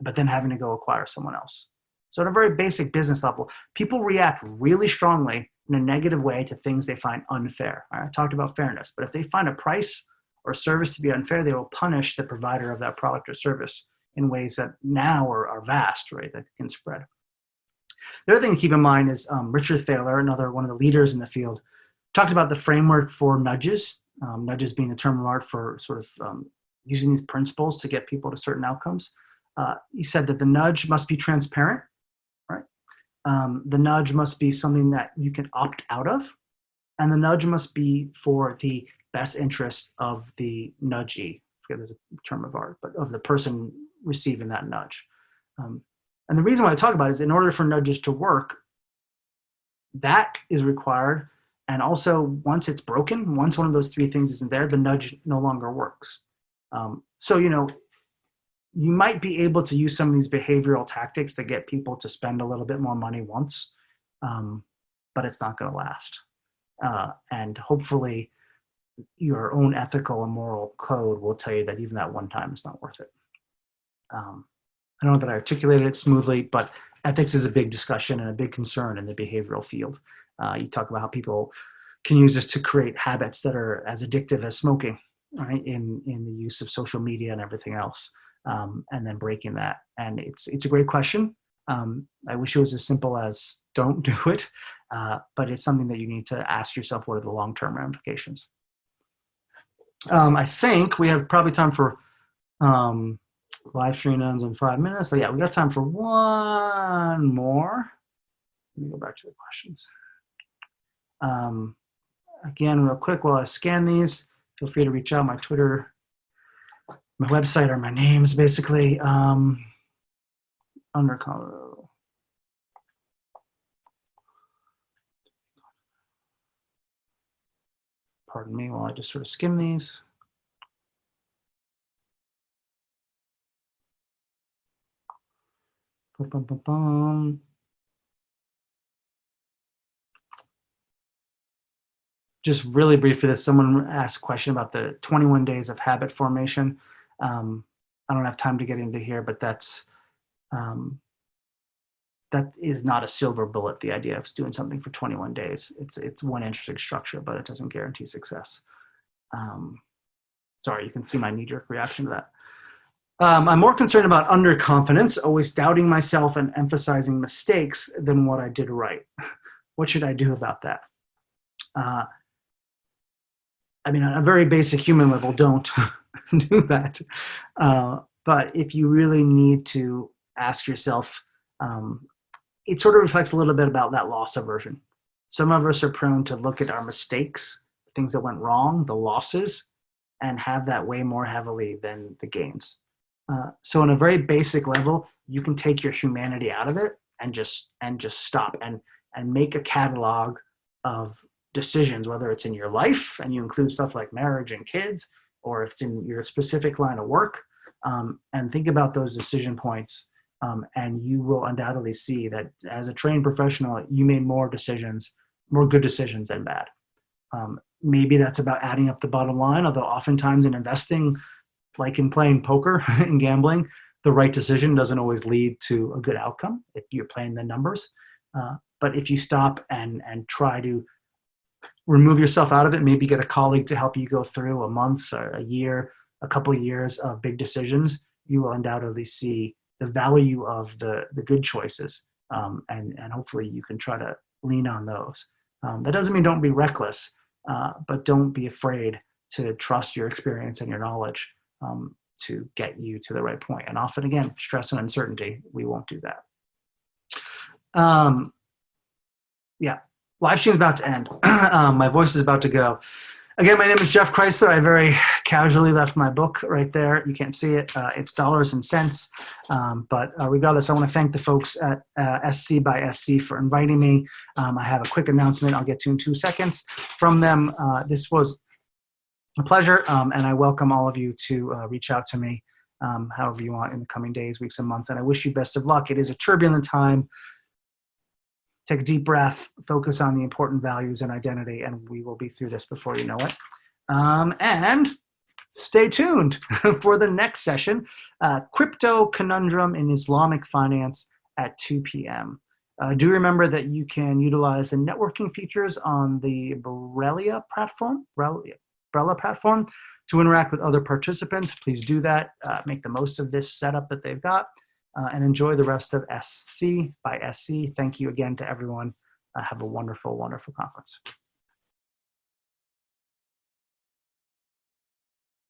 but then having to go acquire someone else. So at a very basic business level, people react really strongly in a negative way to things they find unfair. I talked about fairness, but if they find a price or a service to be unfair, they will punish the provider of that product or service in ways that now are vast, right? That can spread. The other thing to keep in mind is Richard Thaler, another one of the leaders in the field, talked about the framework for nudges, nudges being the term of art for sort of using these principles to get people to certain outcomes. He said that the nudge must be transparent, right? The nudge must be something that you can opt out of, and the nudge must be for the best interest of the nudgee. I forget there's a term of art, but of the person receiving that nudge. And the reason why I talk about it is in order for nudges to work, that is required. And also, once it's broken, once one of those three things isn't there, the nudge no longer works. So, you know, you might be able to use some of these behavioral tactics to get people to spend a little bit more money once, but it's not going to last. And hopefully, your own ethical and moral code will tell you that even that one time is not worth it. I don't know that I articulated it smoothly, but ethics is a big discussion and a big concern in the behavioral field. You talk about how people can use this to create habits that are as addictive as smoking, right? In the use of social media and everything else, and then breaking that. And it's a great question. I wish it was as simple as don't do it, but it's something that you need to ask yourself, what are the long-term ramifications? I think we have probably time for live stream ends in 5 minutes. So yeah, we got time for one more. Let me go back to the questions. Again, real quick, while I scan these, feel free to reach out. My Twitter, my website are my names, basically. Pardon me while I just sort of skim these. Just really briefly, this someone asked a question about the 21 days of habit formation. I don't have time to get into here, but that is not a silver bullet. The idea of doing something for 21 days. It's one interesting structure, but it doesn't guarantee success. Sorry, you can see my knee-jerk reaction to that. I'm more concerned about underconfidence, always doubting myself and emphasizing mistakes than what I did right. What should I do about that? I mean, on a very basic human level, don't do that. But if you really need to ask yourself, it sort of reflects a little bit about that loss aversion. Some of us are prone to look at our mistakes, things that went wrong, the losses, and have that way more heavily than the gains. So on a very basic level, you can take your humanity out of it and just stop and make a catalog of decisions, whether it's in your life and you include stuff like marriage and kids, or if it's in your specific line of work, and think about those decision points. And you will undoubtedly see that as a trained professional, you made more decisions, more good decisions than bad. Maybe that's about adding up the bottom line, although oftentimes in investing, like in playing poker and gambling, the right decision doesn't always lead to a good outcome if you're playing the numbers. But if you stop and try to remove yourself out of it, maybe get a colleague to help you go through a month or a year, a couple of years of big decisions, you will undoubtedly see the value of the good choices. And hopefully you can try to lean on those. That doesn't mean don't be reckless, but don't be afraid to trust your experience and your knowledge to get you to the right point. And often, again, stress and uncertainty, we won't do that. Yeah, live stream is about to end. My voice is about to go. Again, my name is Jeff Chrysler. I very casually left my book right there. You can't see it. It's dollars and cents. But regardless, I want to thank the folks at SCxSC for inviting me. I have a quick announcement I'll get to in 2 seconds from them. This was a pleasure, and I welcome all of you to reach out to me however you want in the coming days, weeks, and months. And I wish you best of luck. It is a turbulent time. Take a deep breath, focus on the important values and identity, and we will be through this before you know it. And stay tuned for the next session, Crypto Conundrum in Islamic Finance at 2 p.m. Do remember that you can utilize the networking features on the Borrelia platform, to interact with other participants. Please do that. Make the most of this setup that they've got. And enjoy the rest of SCxSC. Thank you again to everyone. Have a wonderful, wonderful conference.